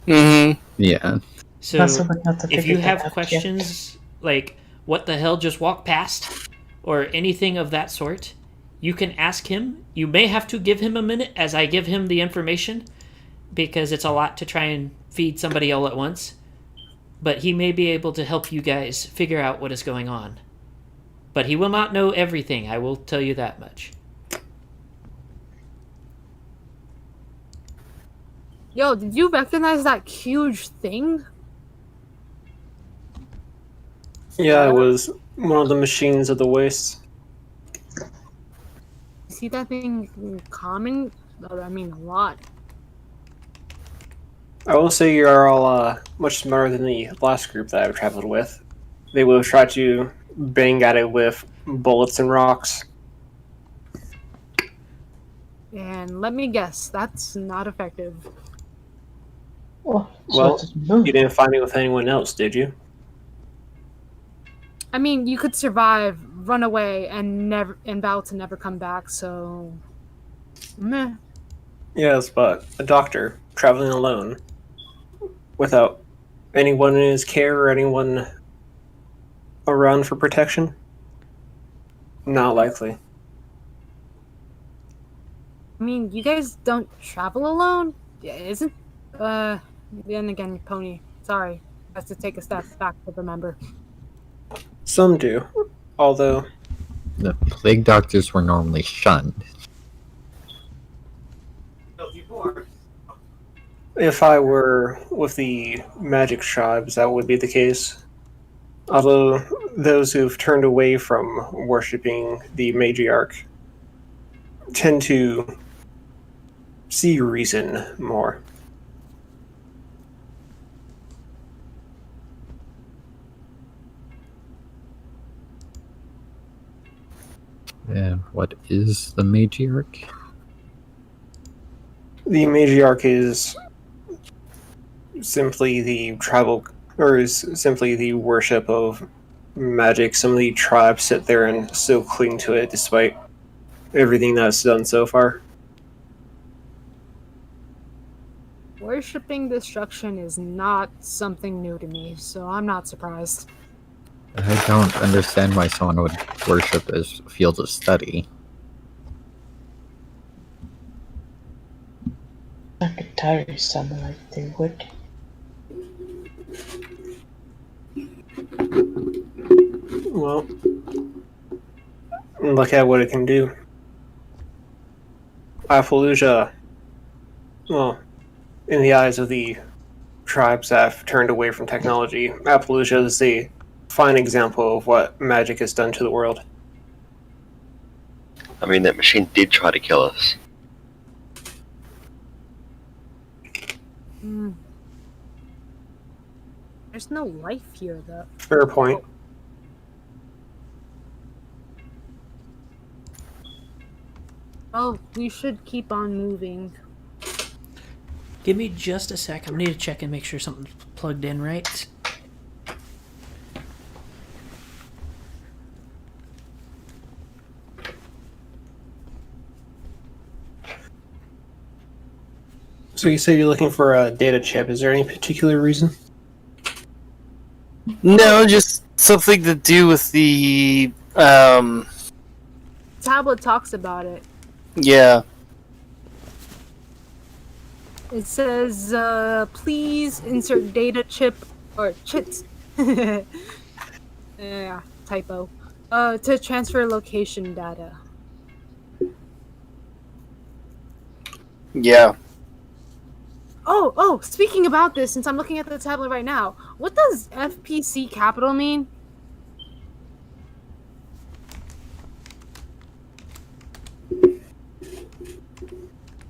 Mm-hmm. Yeah. So Possible not to if figure you that have out questions like what the hell just walked past or anything of that sort, you can ask him. You may have to give him a minute as I give him the information because it's a lot to try and feed somebody all at once. But he may be able to help you guys figure out what is going on. But he will not know everything, I will tell you that much. Yo, did you recognize that huge thing? Yeah, it was one of the machines of the waste. You see that thing common? I mean, a lot. I will say you are all much smarter than the last group that I've traveled with. They will try to bang at it with bullets and rocks. And let me guess, that's not effective. Oh, so Well, it doesn't move. you didn't find it with anyone else, did you? I mean, you could survive, run away, and vow to never come back. So, meh. Yes, but a doctor traveling alone without anyone in his care or anyone around for protection? Not likely. I mean, you guys don't travel alone, isn't? Then again, Pony. Sorry, has to take a step back to remember. Some do, although The plague doctors were normally shunned. if I were with the magic tribes, that would be the case. Although those who've turned away from worshipping the matriarch tend to see reason more. Yeah, what is the matriarch? The matriarch is simply the tribal, or is simply the worship of magic. Some of the tribes sit there and still cling to it despite everything that's done so far. Worshipping destruction is not something new to me, so I'm not surprised. I don't understand why someone would worship as a field of study. Secretary sounded like they would. Well, look at what it can do. Appaloosa, well, in the eyes of the tribes that have turned away from technology, Appaloosa is a fine example of what magic has done to the world. I mean, that machine did try to kill us. Hmm. There's no life here, though. Fair point. Oh, we should keep on moving. Give me just a sec. I need to check and make sure something's plugged in right. So you say you're looking for a data chip. Is there any particular reason? No, just something to do with the Tablet talks about it. yeah. It says, please insert data chip or chits. Yeah, typo. To transfer location data. Yeah. Oh, speaking about this, since I'm looking at the tablet right now, what does FPC capital mean?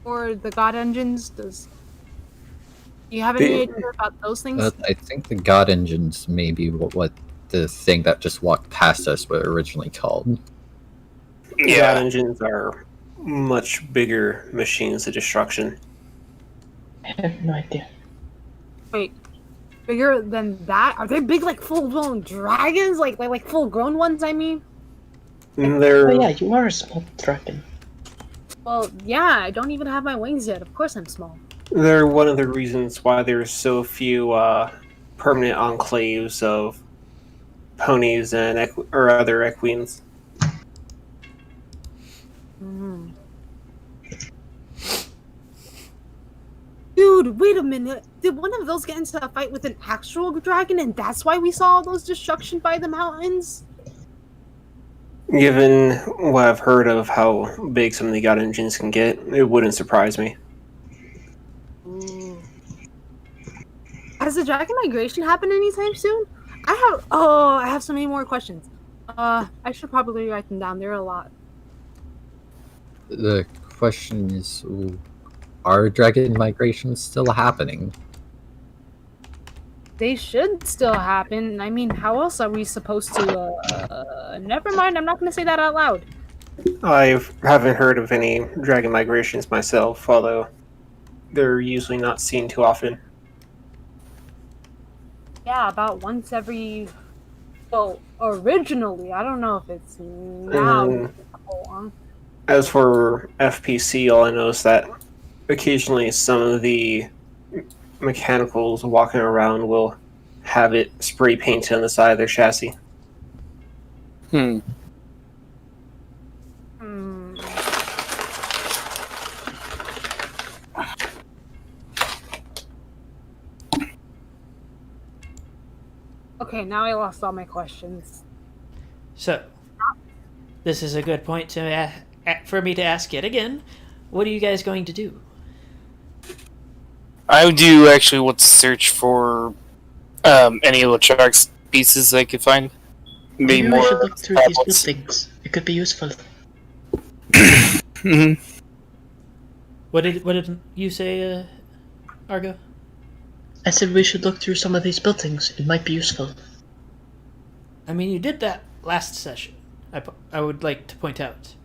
Or the God engines? Do you have any idea about those things? I think the God engines may be what the thing that just walked past us were originally called. God Yeah. engines are much bigger machines of destruction. I have no idea. Wait, bigger than that? Are they big like full-blown dragons? Like full-grown ones, I mean? They're Oh yeah, you are a small dragon. Well, yeah, I don't even have my wings yet. Of course I'm small. they're one of the reasons why there's so few permanent enclaves of ponies and or other equines. Mhm. Dude, wait a minute. Did one of those get into a fight with an actual dragon and that's why we saw all those destruction by the mountains? Given what I've heard of how big some of the God engines can get, it wouldn't surprise me. Ooh. Has the dragon migration happened anytime soon? I have so many more questions. I should probably write them down. There are a lot. The question is, are dragon migrations still happening? They should still happen. I mean, how else are we supposed to, never mind, I'm not gonna say that out loud. I haven't heard of any dragon migrations myself, although they're usually not seen too often. Yeah, about once every... Well, originally, I don't know if it's now. And as for FPC, all I know is that occasionally some of the mechanicals walking around will have it spray painted on the side of their chassis. Hmm. Hmm. Okay, now I lost all my questions. So, this is a good point to for me to ask yet again. What are you guys going to do? I do actually want to search for any little sharks pieces I could find. Maybe Maybe more we should look through these tablets. buildings. It could be useful. Mhm. What did you say, Argo? I said we should look through some of these buildings. It might be useful. I mean, you did that last session. I would like to point out.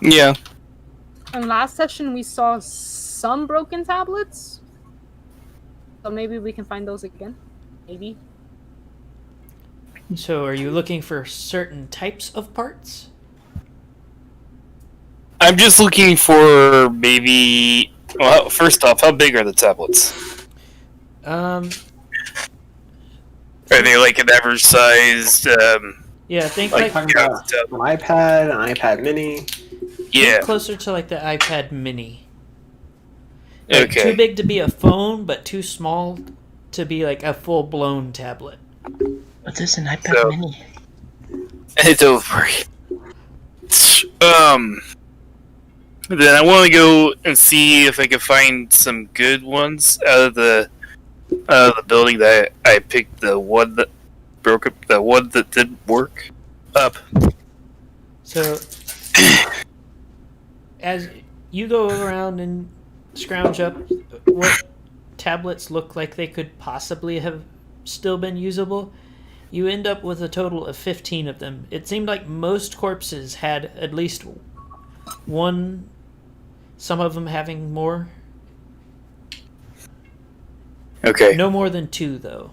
Yeah. In last session, we saw some broken tablets. So maybe we can find those again. Maybe. So, are you looking for certain types of parts? I'm just looking for maybe. Well, first off, how big are the tablets? Um, Are they like an average sized? yeah, think Like- like Talking about an iPad Mini. Yeah. think closer to like the iPad Mini. Like, Okay. too big to be a phone, but too small to be like a full blown tablet. What is an iPad So- Mini? It's over. Then I want to go and see if I can find some good ones out of the building that I picked. The one that broke up. The one that didn't work up. So, as you go around and scrounge up what tablets look like they could possibly have still been usable, you end up with a total of 15 of them. It seemed like most corpses had at least one, some of them having more. Okay. No more than 2, though.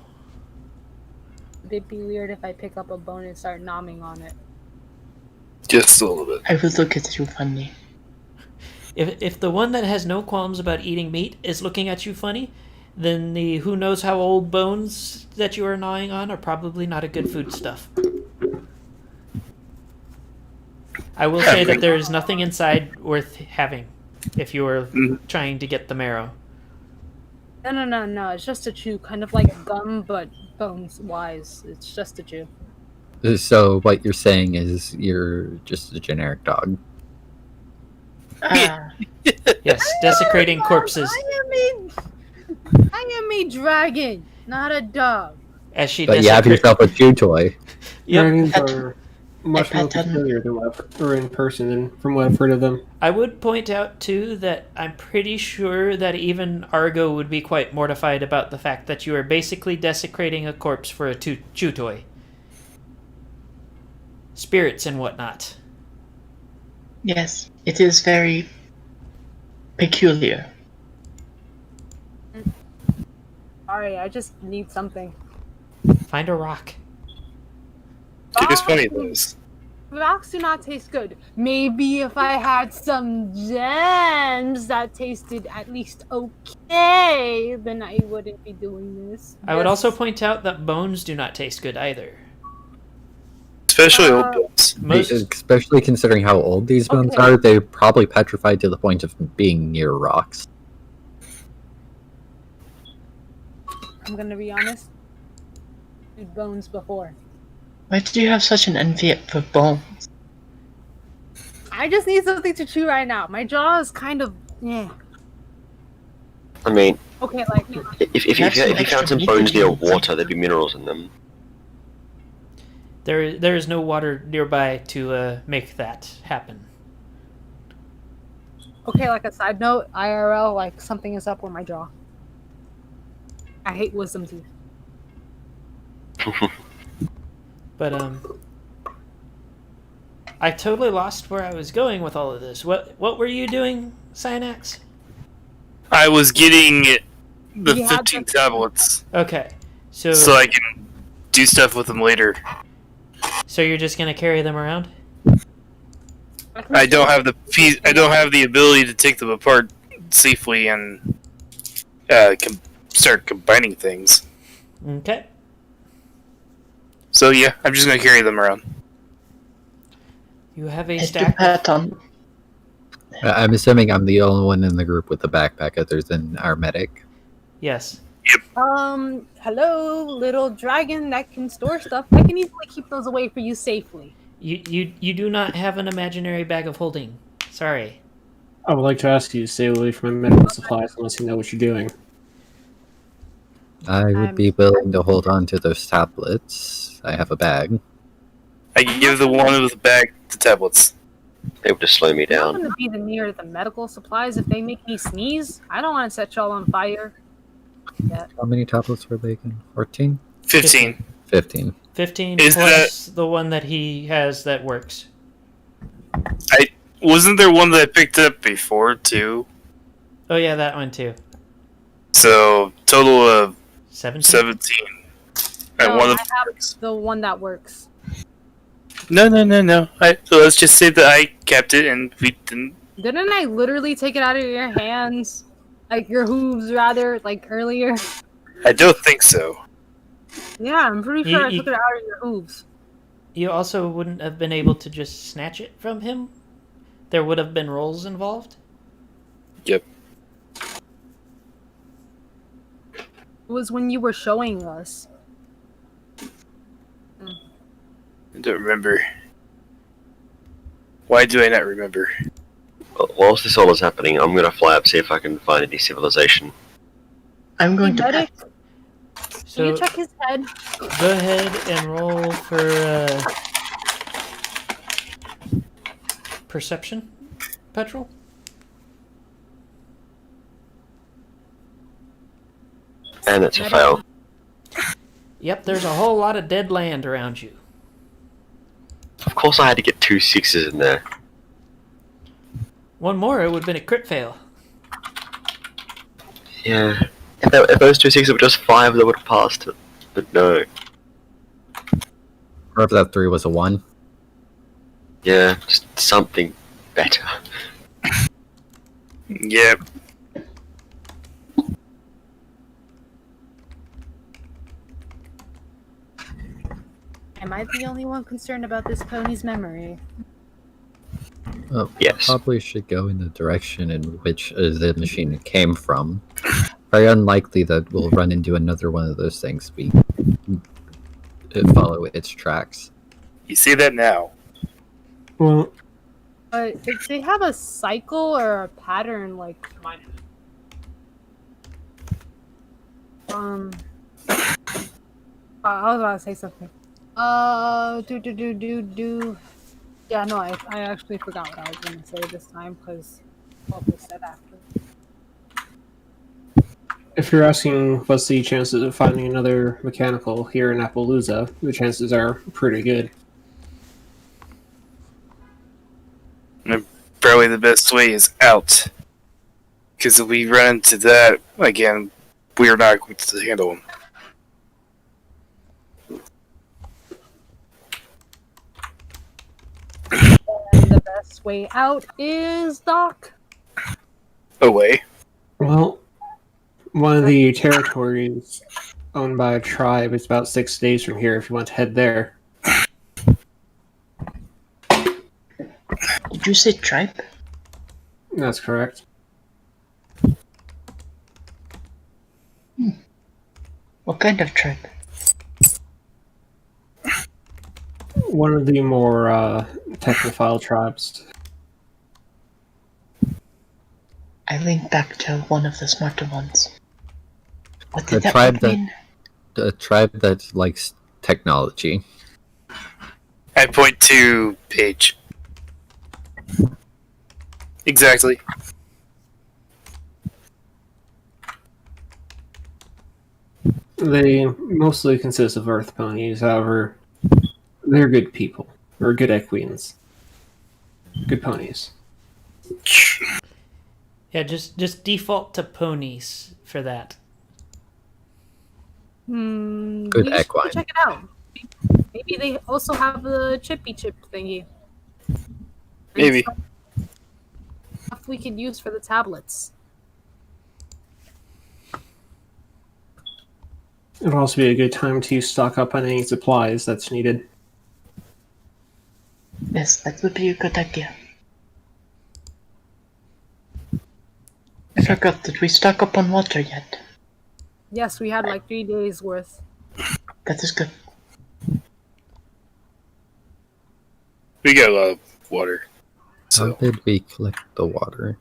Would it be weird if I pick up a bone and start nomming on it? Just a little bit. I will look at you funny. If the one that has no qualms about eating meat is looking at you funny, then the who knows how old bones that you are gnawing on are probably not a good foodstuff. I will say that there is nothing inside worth having if you are trying to get the marrow. No. It's just a chew, kind of like gum, but bones-wise. It's just a chew. So what you're saying is you're just a generic dog. Yes, desecrating corpses. I am a dragon, not a dog. As she But you have yourself a chew toy. Yep. Dragons are much more I don't- peculiar than or in person than from what I've heard of them. I would point out, too, that I'm pretty sure that even Argo would be quite mortified about the fact that you are basically desecrating a corpse for a chew toy. Spirits and whatnot. Yes, it is very peculiar. Sorry, I just need something. Find a rock. There's plenty of those. Rocks do not taste good. Maybe if I had some gems that tasted at least okay, then I wouldn't be doing this. I would Yes. also point out that bones do not taste good either. Especially old bones. Most Especially considering how old these bones Okay. are, they're probably petrified to the point of being near rocks. I'm gonna be honest. Dude, bones before. Why do you have such an envy for bones? I just need something to chew right now. My jaw is kind of I mean, okay. Like if you found some bones near water, there'd be minerals in them. there is no water nearby to make that happen. okay. Like a side note, IRL, like something is up with my jaw. I hate wisdom teeth. But I totally lost where I was going with all of this. What were you doing, Cynax? I was getting the You had 15 the- tablets Okay, so so I can do stuff with them later. so you're just gonna carry them around? I don't have the ability to take them apart safely and start combining things. Okay. So yeah, I'm just gonna carry them around. You have a Head to stack. pat on. I'm assuming I'm the only one in the group with the backpack other than our medic. Yes. Hello, little dragon that can store stuff. I can easily keep those away for you safely. You do not have an imaginary bag of holding. Sorry. I would like to ask you to stay away from my medical supplies unless you know what you're doing. I would be willing to hold on to those tablets. I have a bag. I give the one with the bag the tablets. They would just slow me I'm down. going to be the near the medical supplies if they make me sneeze. I don't want to set y'all on fire. How many tablets were they again? 14? 15. 15. 15 Is plus the one that he has that works. Wasn't there one that I picked up before too? Oh yeah, that one too. So total of 17. 17. And No, one of I have the one that works. No. So let's just say that I kept it and we didn't. Didn't I literally take it out of your hands? Like your hooves, rather, like earlier? I don't think so. Yeah, I'm pretty sure I You- took it out of your hooves. You also wouldn't have been able to just snatch it from him. There would have been rolls involved. Yep. It was when you were showing us. I don't remember. Why do I not remember? Whilst this all is happening, I'm gonna fly up see if I can find any civilization. I'm going to Medic, pat. can So you check his head? go ahead and roll for perception, Petrol. And it's a fail. Yep, there's a whole lot of dead land around you. Of course I had to get 2 6s in there. One more, it would have been a crit fail. Yeah. If those 2 6s were just 5, they would have passed it. But no. Or if that 3 was a 1. Yeah, just something better. Yep. Am I the only one concerned about this pony's memory? Yes. Probably should go in the direction in which the machine came from. Very unlikely that we'll run into another one of those things. We follow its tracks. You see that now. Well, If they have a cycle or a pattern, like I was about to say something. Yeah, no, I actually forgot what I was going to say this time because what was said after. if you're asking what's the chances of finding another mechanical here in Appaloosa, the chances are pretty good. And probably the best way is out. Because if we run into that again, we are not going to handle them. And the best way out is Doc. Away. Well, one of the territories owned by a tribe is about 6 days from here if you want to head there. Did you say tribe? That's correct. What kind of tribe? One of the more technophile tribes. I linked back to one of the smarter ones. What The did that tribe word that- mean? A tribe that likes technology. I point to Paige. Exactly. They mostly consist of earth ponies, however, they're good people, or good equians. Good ponies. Yeah, just default to ponies for that. Good We should equine. check it out. Maybe they also have the chippy chip thingy. And Maybe. stuff we could use for the tablets. It'll also be a good time to stock up on any supplies that's needed. Yes, that would be a good idea. I forgot, did we stock up on water yet? Yes, we had like 3 days worth. That is good. We got a lot of water. How So, did we collect the water?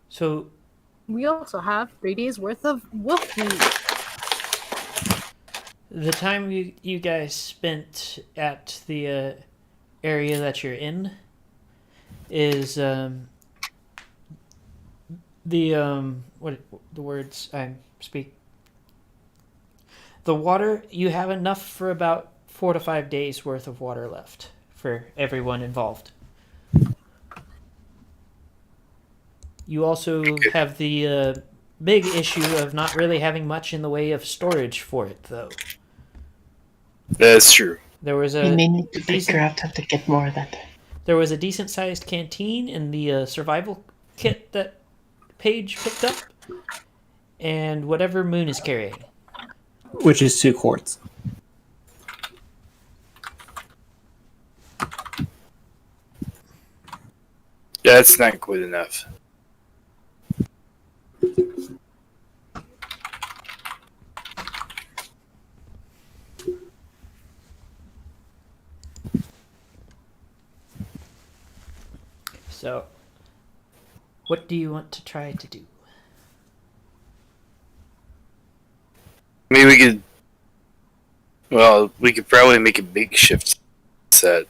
So We also have 3 days worth of wolf meat. the time you guys spent at the area that you're in is what the words I speak. The water, you have enough for about 4 to 5 days worth of water left for everyone involved. You also have the big issue of not really having much in the way of storage for it, though. that's true. There was We a may need to figure decent, out how to get more of that. there was a decent-sized canteen in the survival kit that Paige picked up, and whatever Moon is carrying. Which is 2 quarts. That's not good enough. So, what do you want to try to do? I mean, we could. Well, we could probably make a makeshift set.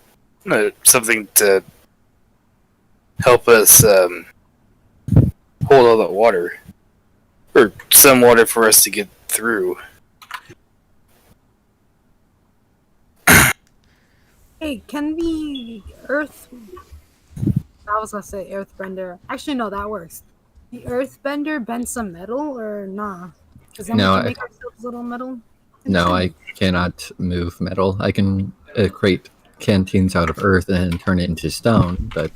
Something to help us hold all that water. Or some water for us to get through. Hey, can the earth... I was gonna say earthbender. Actually, no, that works. The earthbender bend some metal or nah? Because then No, we can I- make ourselves little metal. No, I cannot move metal. I can create canteens out of earth and turn it into stone, but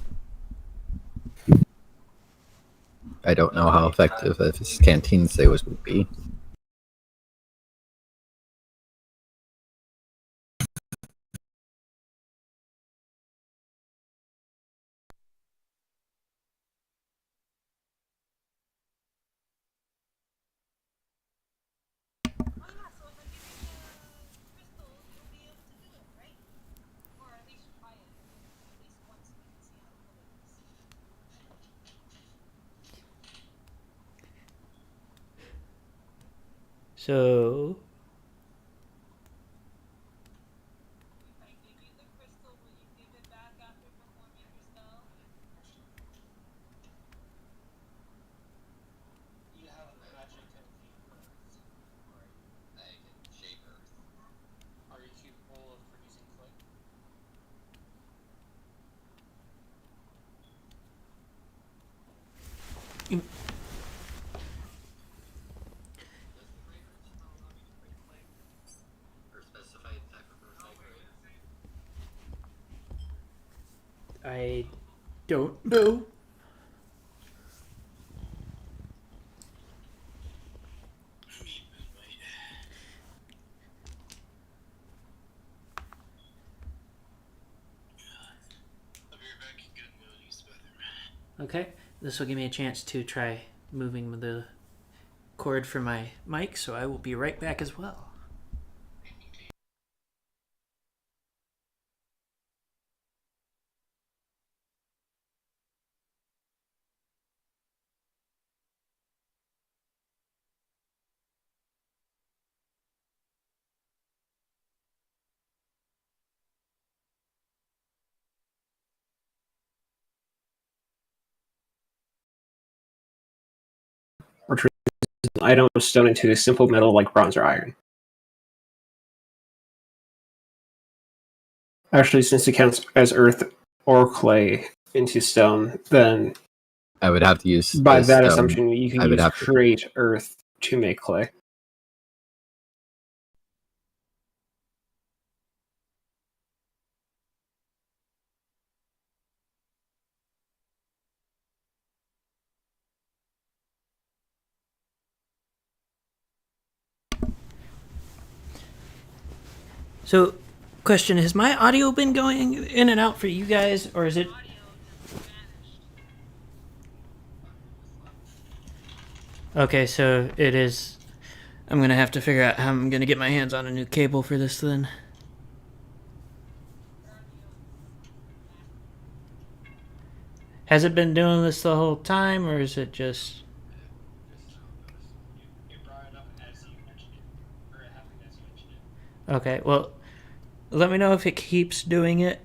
I don't know how effective if it's canteens they would be. So I don't know. Okay, this will give me a chance to try moving the cord for my mic, so I will be right back as well. An item of stone into a simple metal like bronze or iron. Actually, since it counts as earth or clay into stone, then I would have to use by the that stone. assumption, you can I would use have to- create earth to make clay. So, question, has my audio been going in and out for you guys, or is it... Okay, so it is... I'm going to have to figure out how I'm going to get my hands on a new cable for this then. Has it been doing this the whole time, or is it just... Okay, well, let me know if it keeps doing it.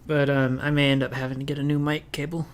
But I may end up having to get a new mic cable.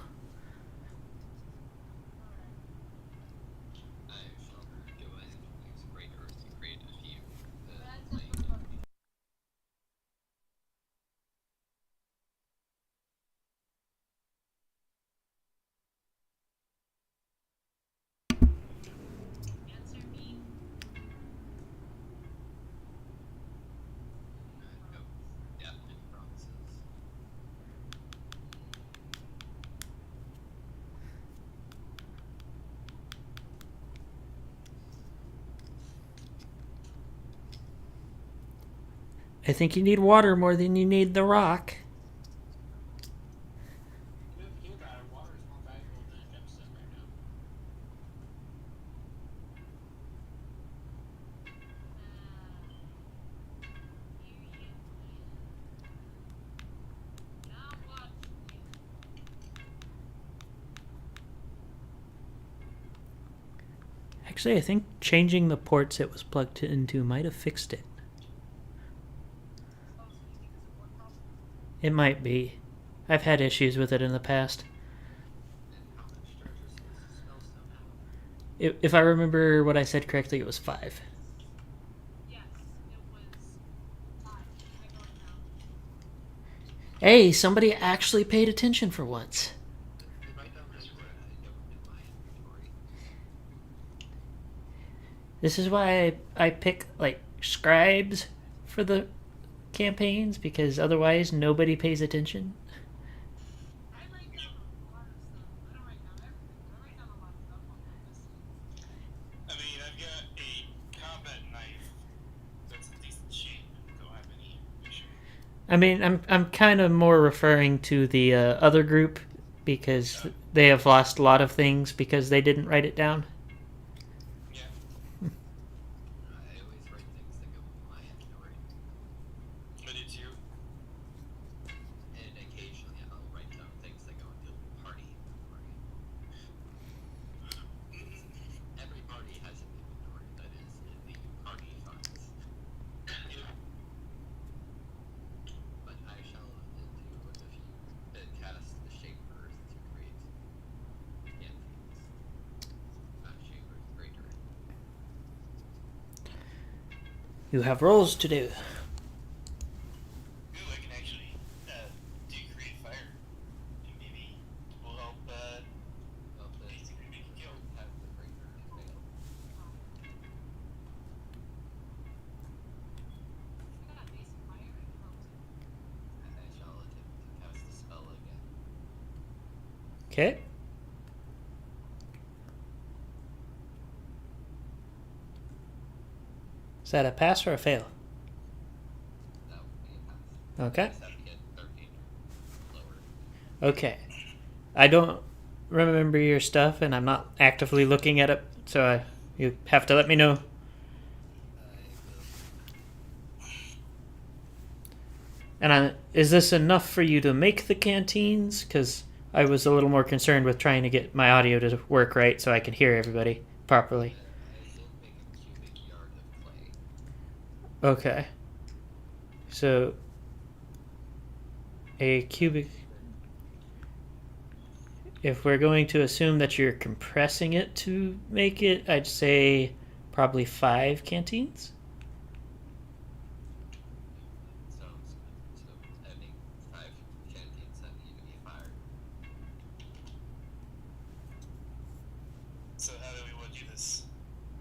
I think you need water more than you need the rock. Actually, I think changing the ports it was plugged into might have fixed it. It might be. I've had issues with it in the past. If I remember what I said correctly, it was 5. Hey, somebody actually paid attention for once. This is why I pick, like, scribes for the campaigns, because otherwise nobody pays attention. I mean, I've got a combat knife that's a decent shape and don't have any issue. I mean, I'm kind of more referring to the other group, because they have lost a lot of things because they didn't write it down. Yeah. I do too. You have roles to do. Ooh, I can actually do create fire. And maybe will help basically make a kill. Okay. Is that a pass or a fail? Okay. Okay. I don't remember your stuff, and I'm not actively looking at it, so you have to let me know. And is this enough for you to make the canteens? Because I was a little more concerned with trying to get my audio to work right so I could hear everybody properly. Okay. So, a cubic... If we're going to assume that you're compressing it to make it, I'd say probably 5 canteens. So how do we want to do this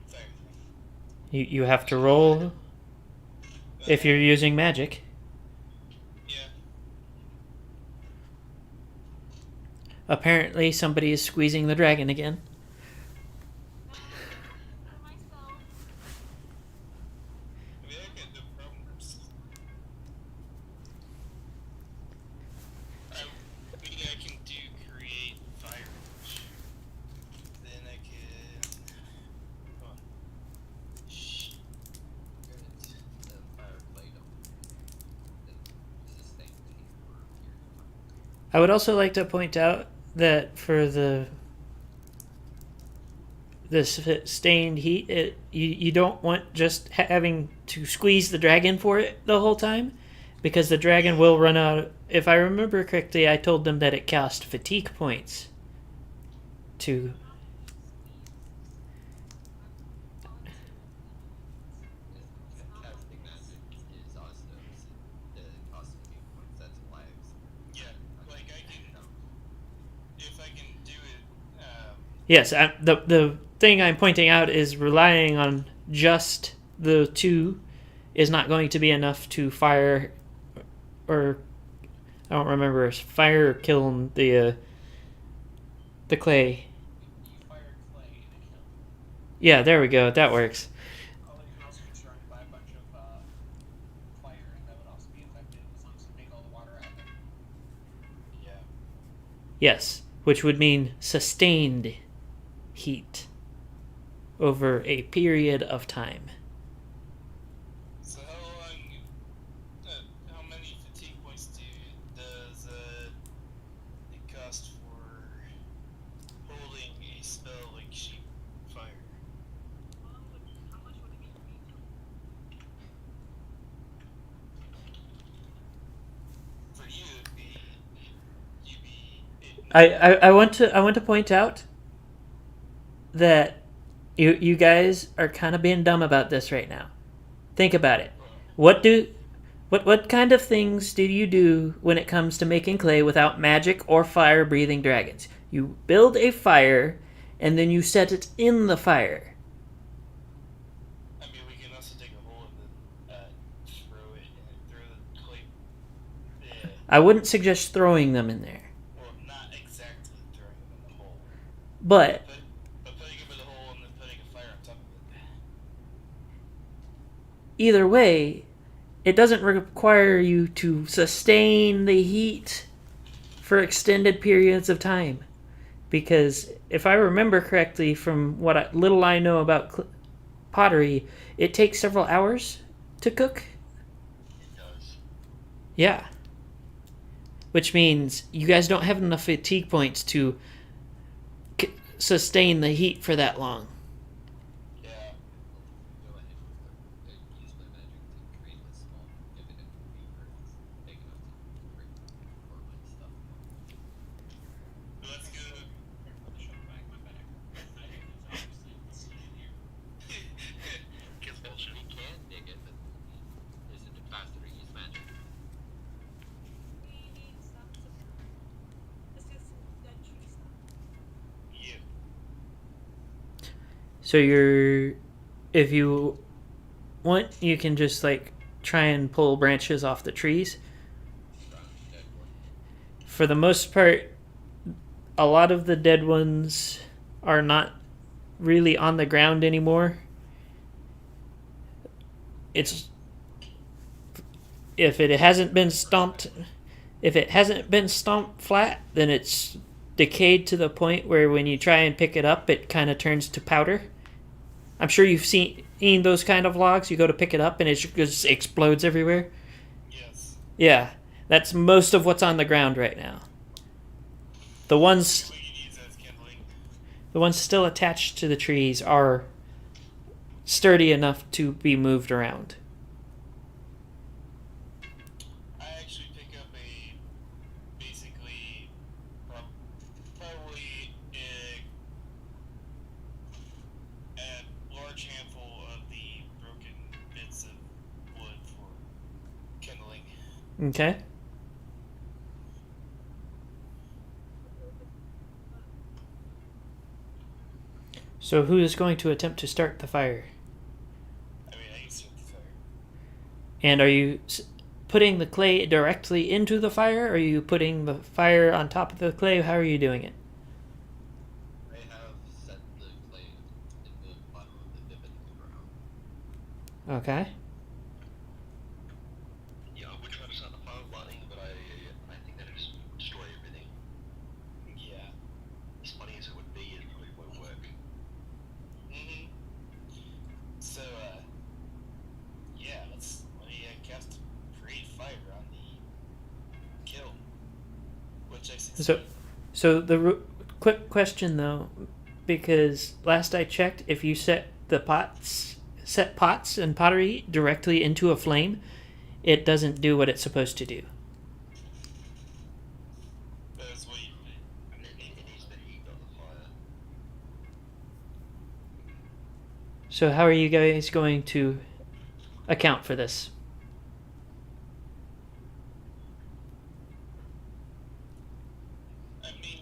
fire thing? You have to roll if you're using magic. Yeah. Apparently, somebody is squeezing the dragon again. I mean, I got no problems. Maybe I can do create fire. Then I can. Hold on. Shh. I would also like to point out that for the sustained heat, you don't want just having to squeeze the dragon for it the whole time, because the dragon will run out. If I remember correctly, I told them that it cost fatigue points to... Yeah, like I can. If I can do it. Yes, the thing I'm pointing out is relying on just the 2 is not going to be enough to fire, or I don't remember, fire or kill the clay. Yeah, there we go. That works. Yeah. Yes, which would mean sustained heat over a period of time. So how long? How many fatigue points does it cost for holding a spell like sheep fire? For you, it'd be you'd be. I want to point out that you guys are kind of being dumb about this right now. Think about it. What kind of things do you do when it comes to making clay without magic or fire breathing dragons? You build a fire and then you set it in the fire. I mean, we can also take a hole and then throw it and throw the clay. Yeah. I wouldn't suggest throwing them in there. Well, not exactly throwing them in the hole, But but putting them in the hole and then putting a fire on top of it. either way, it doesn't require you to sustain the heat for extended periods of time. Because if I remember correctly from what little I know about pottery, it takes several hours to cook. It does. Yeah. Which means you guys don't have enough fatigue points to sustain the heat for that long. Yeah. Let's go. Guess bullshit. So if you want, you can just like try and pull branches off the trees. For the most part, a lot of the dead ones are not really on the ground anymore. It's if it hasn't been stomped flat, then it's decayed to the point where when you try and pick it up, it kind of turns to powder. I'm sure you've seen those kind of logs. You go to pick it up and it just explodes everywhere. Yes. Yeah, that's most of what's on the ground right now. The ones We can use that as kindling. the ones still attached to the trees are sturdy enough to be moved around. I actually pick up basically probably a large handful of the broken bits of wood for kindling. Okay. So who is going to attempt to start the fire? I mean, I can start the fire. And are you putting the clay directly into the fire? Or are you putting the fire on top of the clay? How are you doing it? I have set the clay in the bottom of the divot in the ground. Okay. Yeah, I would try to start the fire running, but I think that'd just destroy everything. Yeah. As funny as it would be, it probably won't work. Mm-hmm. So, yeah, let me cast create fire on the kiln. Which I succeeded. So the quick question though, because last I checked, if you set pots and pottery directly into a flame, it doesn't do what it's supposed to do. That's what you It needs the heat on the fire. So how are you guys going to account for this? I mean,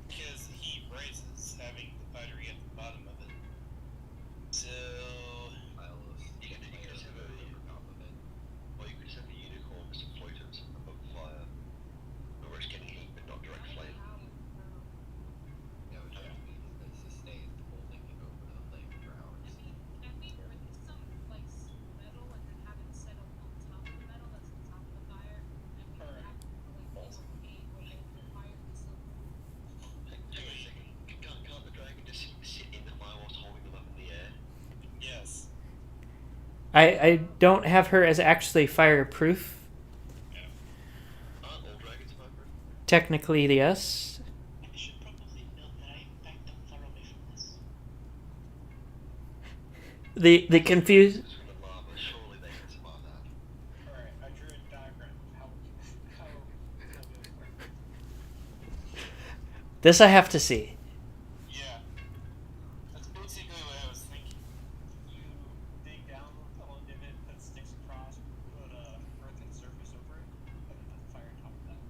because the heat rises, having the pottery at the bottom of it. So, You could just have or you could just have the unicorn as a floaters above the fire. Where it's getting heat but not direct flame. Yeah, which means they sustain holding it over the flame for hours. Can't the dragon just sit in the fire whilst holding them up in the air? yes. I don't have her as actually fireproof. Aren't all dragons fireproof? Technically, yes. I should probably note that I backed up thoroughly from this. The confuse It's from the lava, surely they can survive that. Alright, I drew a diagram of how it'll work. this I have to see. Yeah. That's basically what I was thinking. You dig down a little divot, put sticks across, put a earthen surface over it, and then put the fire on top of that.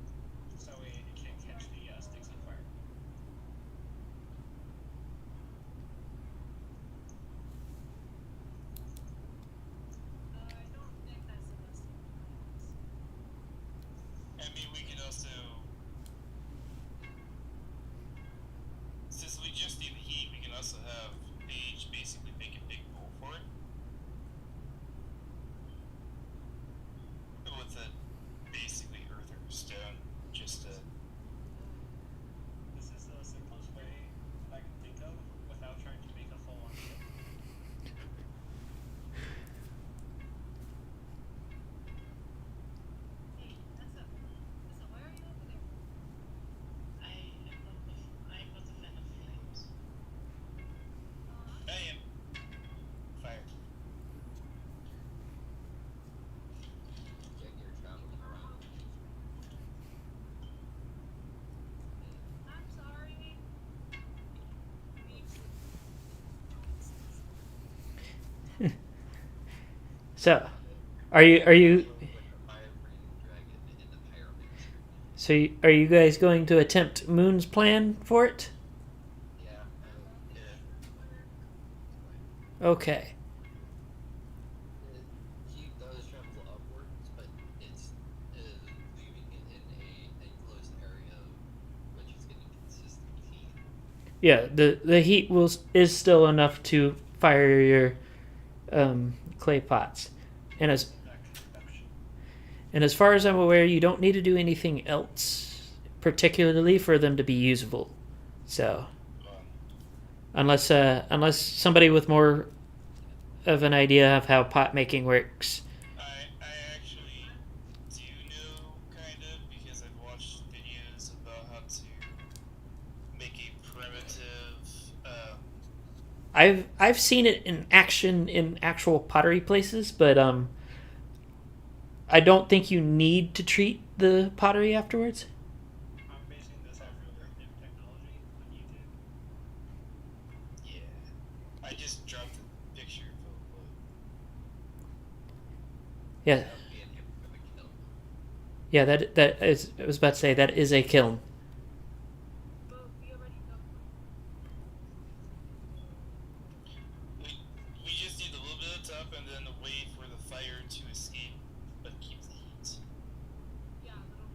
So it can't catch the sticks on fire. I mean, we could also. Since we just need the heat, we can also have Paige basically make a big bowl for it. With a basically earth or stone, just to. This is the simplest way that I can think of without trying to make a full-on kit. I'm not a fan of flames. I am. Fire. Check your traveling around. So, are you Fire-breathing dragon in the pyramid. so are you guys going to attempt Moon's plan for it? Yeah. Yeah. Okay. Heat does travel upwards, but it's leaving it in a enclosed area, which is getting consistent heat. Yeah, the heat is still enough to fire your clay pots, and as far as I'm aware, you don't need to do anything else particularly for them to be usable. So unless somebody with more of an idea of how pot making works. I actually do know, kind of, because I've watched videos about how to make a primitive. I've seen it in action in actual pottery places, but I don't think you need to treat the pottery afterwards. I'm basing this off of new technology on YouTube. Yeah, I just dropped a picture of it. Yeah, That would be an image of a kiln. yeah. That is. I was about to say that is a kiln. We just need a little bit of top and then a way for the fire to escape, but keep the heat. Yeah,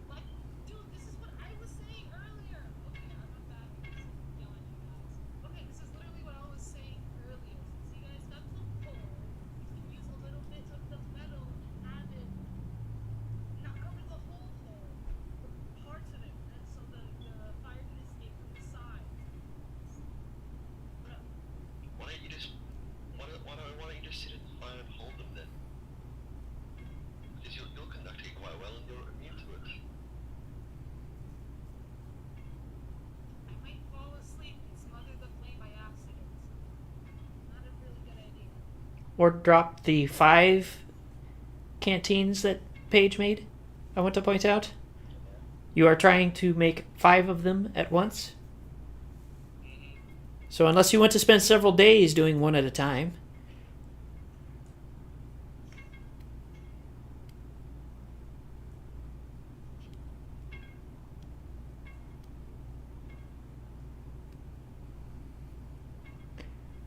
like, dude, this is what I was saying earlier. Okay, I'm not bad because I'm yelling at you guys. Okay, this is literally what I was saying earlier. Since you guys got some coal, you can use a little bit of the metal and add it, not cover the whole hole, but parts of it, and so the fire can escape from the side. Why don't you just sit in the fire and hold them then? Because you'll conduct it quite well and you're immune to it. I might fall asleep and smother the flame by accident. Not a really good idea. Or drop the 5 canteens that Paige made. I want to point out. You are trying to make 5 of them at once. So unless you want to spend several days doing one at a time.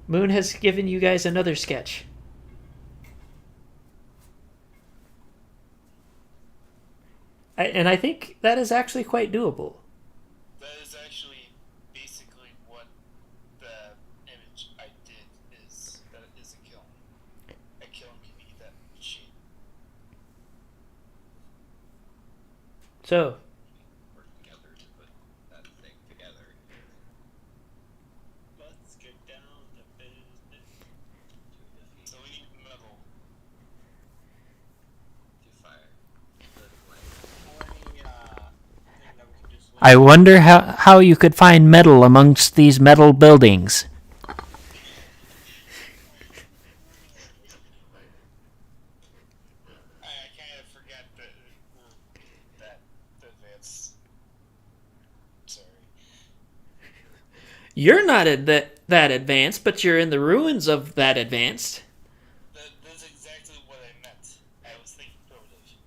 Moon has given you guys another sketch. And I think that is actually quite doable. That is actually basically what the image I did is. That it is a kiln. A kiln can be that shape. So, Work together to put that thing together. Let's get down to business. So we need metal. To fire. Or any thing that we can just I wonder how you could find metal amongst these metal buildings. I kind of forgot that we're that advanced. Sorry. You're not that advanced, but you're in the ruins of that advanced. That's exactly what I meant. I was thinking primitive.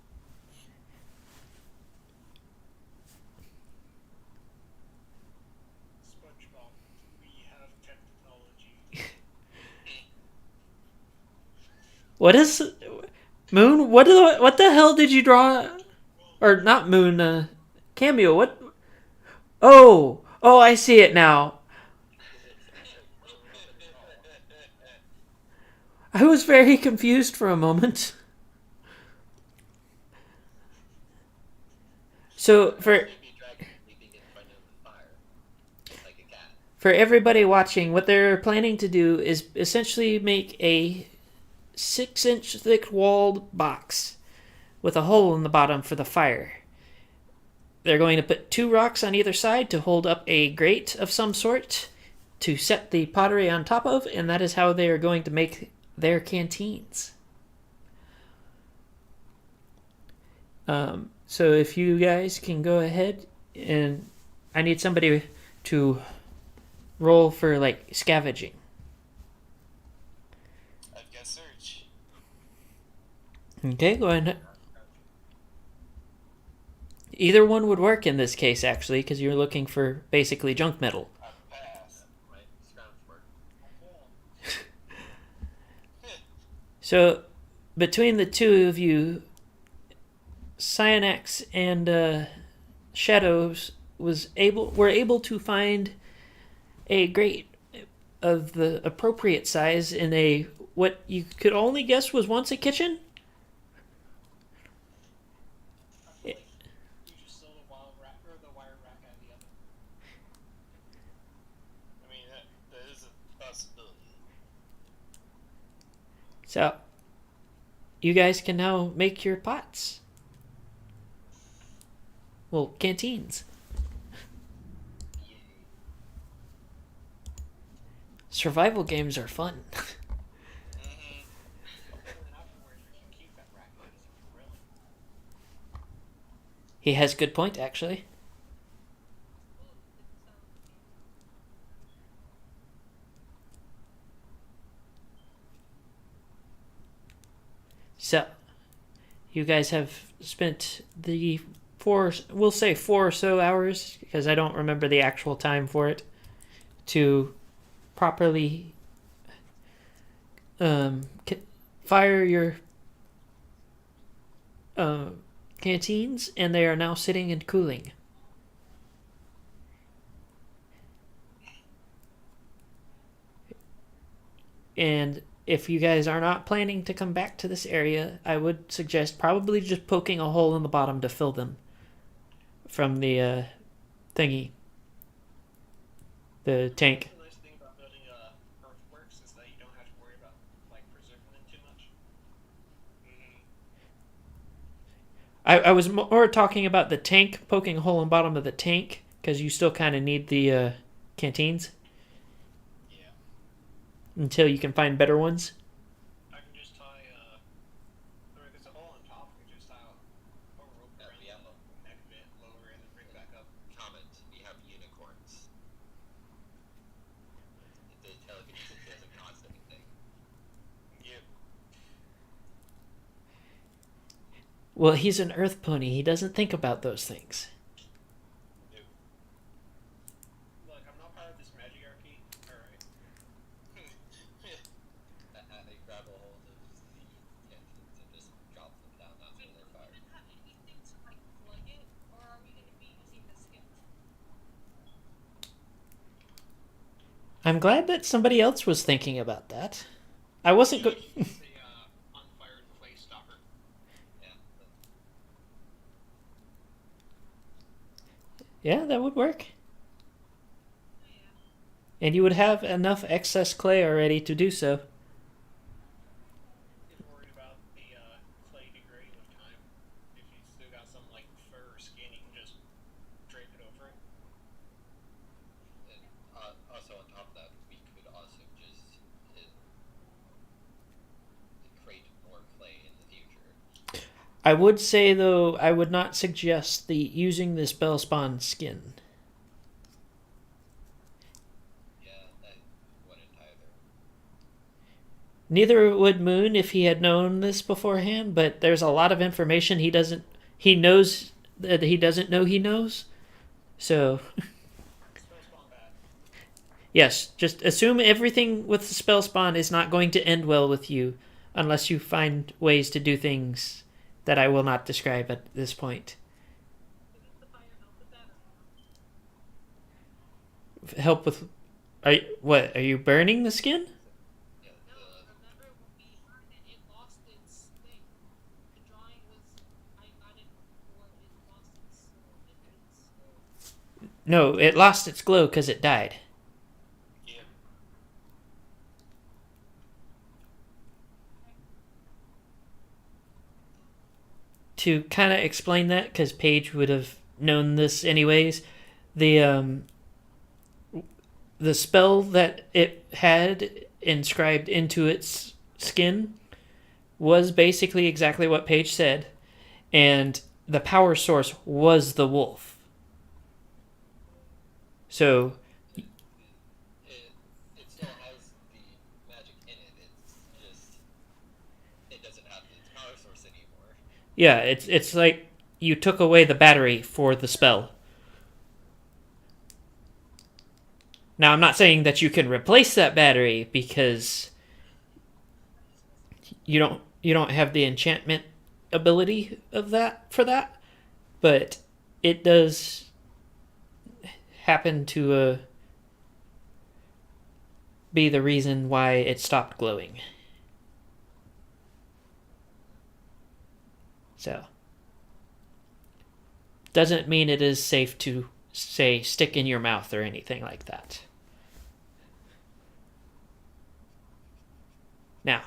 SpongeBob. We have technology. What is Moon? What the hell did you draw? Or not Moon? Cameo. What? Oh, I see it now. I was very confused for a moment. So Maybe a dragon leaping in front of the fire. Like a cat. for everybody watching, what they're planning to do is essentially make a 6-inch thick walled box with a hole in the bottom for the fire. They're going to put 2 rocks on either side to hold up a grate of some sort to set the pottery on top of, and that is how they are going to make their canteens. So if you guys can go ahead, and I need somebody to roll for like scavenging. I've got search. Okay, go ahead. Either one would work in this case, actually, because you're looking for basically junk metal. I passed. My scrounge work. So, between the two of you, Cyanax and Shadows were able to find a grate of the appropriate size in a what you could only guess was once a kitchen. You just stole the wild rack or the wire rack out of the oven. I mean, that is a possibility. So, you guys can now make your pots. Well, canteens. Survival games are fun. And then afterwards, we can keep that rack and use it for grilling. He has a good point, actually. So, you guys have spent the we'll say 4 or so hours, because I don't remember the actual time for it, to properly fire your canteens, and they are now sitting and cooling. And if you guys are not planning to come back to this area, I would suggest probably just poking a hole in the bottom to fill them from the thingy, the tank. The nice thing about building earthworks is that you don't have to worry about like preserving them too much. I was more talking about the tank, poking a hole in the bottom of the tank, because you still kind of need the canteens. Yeah. Until you can find better ones. I can just tie there's a hole on top. We can just tie a rope around the neck of it, lower it, and bring it back up. Comment, we have unicorns. The telekinesis is a constant thing. Yep. Well, he's an earth pony. He doesn't think about those things. Look, I'm not part of this magiarchy. Alright. I grab a hold of the canteens and just drop them down after they're fired. Have anything to like plug it, or are we going to be using the skins? I'm glad that somebody else was thinking about that. I wasn't good. It's a unfired clay stopper. Yeah. Yeah, that would work. And you would have enough excess clay already to do so. If you're worried about the clay degrading with time, if you still got some like fur or skin, you can just drape it over it. And also on top of that, we could also just create more clay in the future. I would say, though, I would not suggest using the spell spawn skin. Yeah, I wouldn't either. Neither would Moon if he had known this beforehand, but there's a lot of information he knows that he doesn't know he knows. So, Spell spawn bad. yes, just assume everything with the spell spawn is not going to end well with you unless you find ways to do things that I will not describe at this point. Doesn't the fire help with that? Help with... Are you burning the skin? Yeah, No, remember when we burned it, it lost its thing. The drawing was, I got it before it lost its No, it lost its glow because it died. Yeah. To kind of explain that, because Paige would have known this anyways, the spell that it had inscribed into its skin was basically exactly what Paige said, and the power source was the wolf. So it still has the magic in it. It's just it doesn't have its power source anymore. yeah, it's like you took away the battery for the spell. Now, I'm not saying that you can replace that battery, because you don't have the enchantment ability of that for that, but it does happen to be the reason why it stopped glowing. So, doesn't mean it is safe to, say, stick in your mouth or anything like that. Now,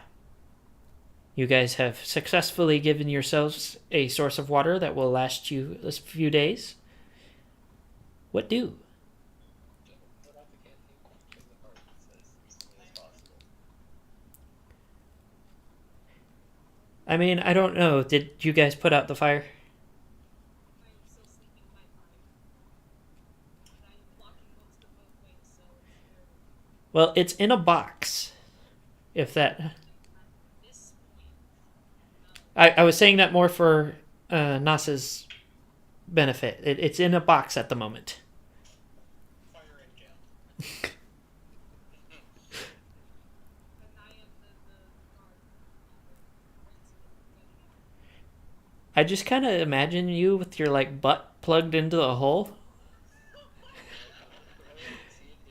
you guys have successfully given yourselves a source of water that will last you a few days. What do? I mean, I don't know. Did you guys put out the fire? I'm still sleeping my fire. And I'm blocking most of both ways, so it's very Well, it's in a box. If that. at this point. I was saying that more for Nasa's benefit. It's in a box at the moment. Fire and Gale. And I am the guard. I just kind of imagine you with your like butt plugged into the hole.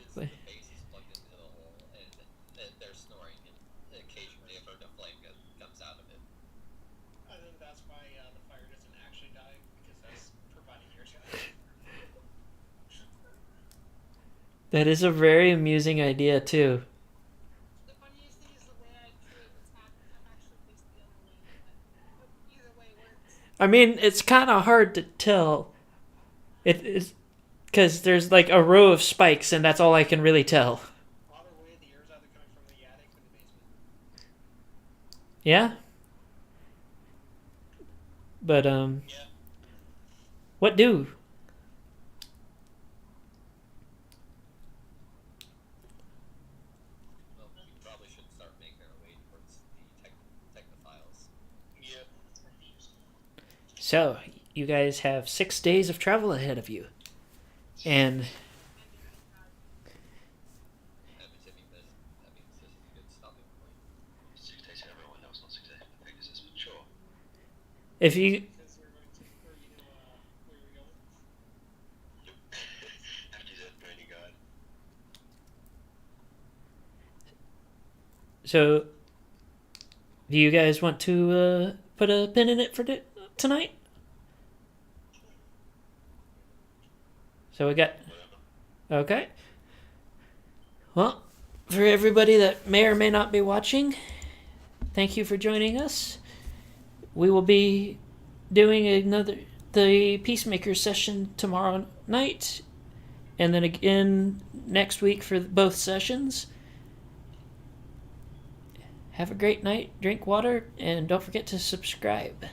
His face is plugged into the hole, and they're snoring, and occasionally a flame comes out of it. I think that's why the fire doesn't actually die, because that's providing ear shot. That is a very amusing idea too. The funniest thing is the way I drew it was I'm actually faced the other way, but either way works. I mean, it's kind of hard to tell. It is because there's like a row of spikes, and that's all I can really tell. Either way, the ear's either coming from the attic or the basement. Yeah. But Yeah. what do? Well, we probably should start making our way towards the technophiles. Yep. So you guys have 6 days of travel ahead of you, and That means this is a good stopping point. 6 days for everyone else, not 6 days for Pegasus, but sure. if you Because we're going to, or you know, where you're going. Have to use that training guide. so, do you guys want to put a pin in it for tonight? So we got. Okay. Well, for everybody that may or may not be watching, thank you for joining us. We will be doing the Peacemaker session tomorrow night, and then again next week for both sessions. Have a great night, drink water, and don't forget to subscribe.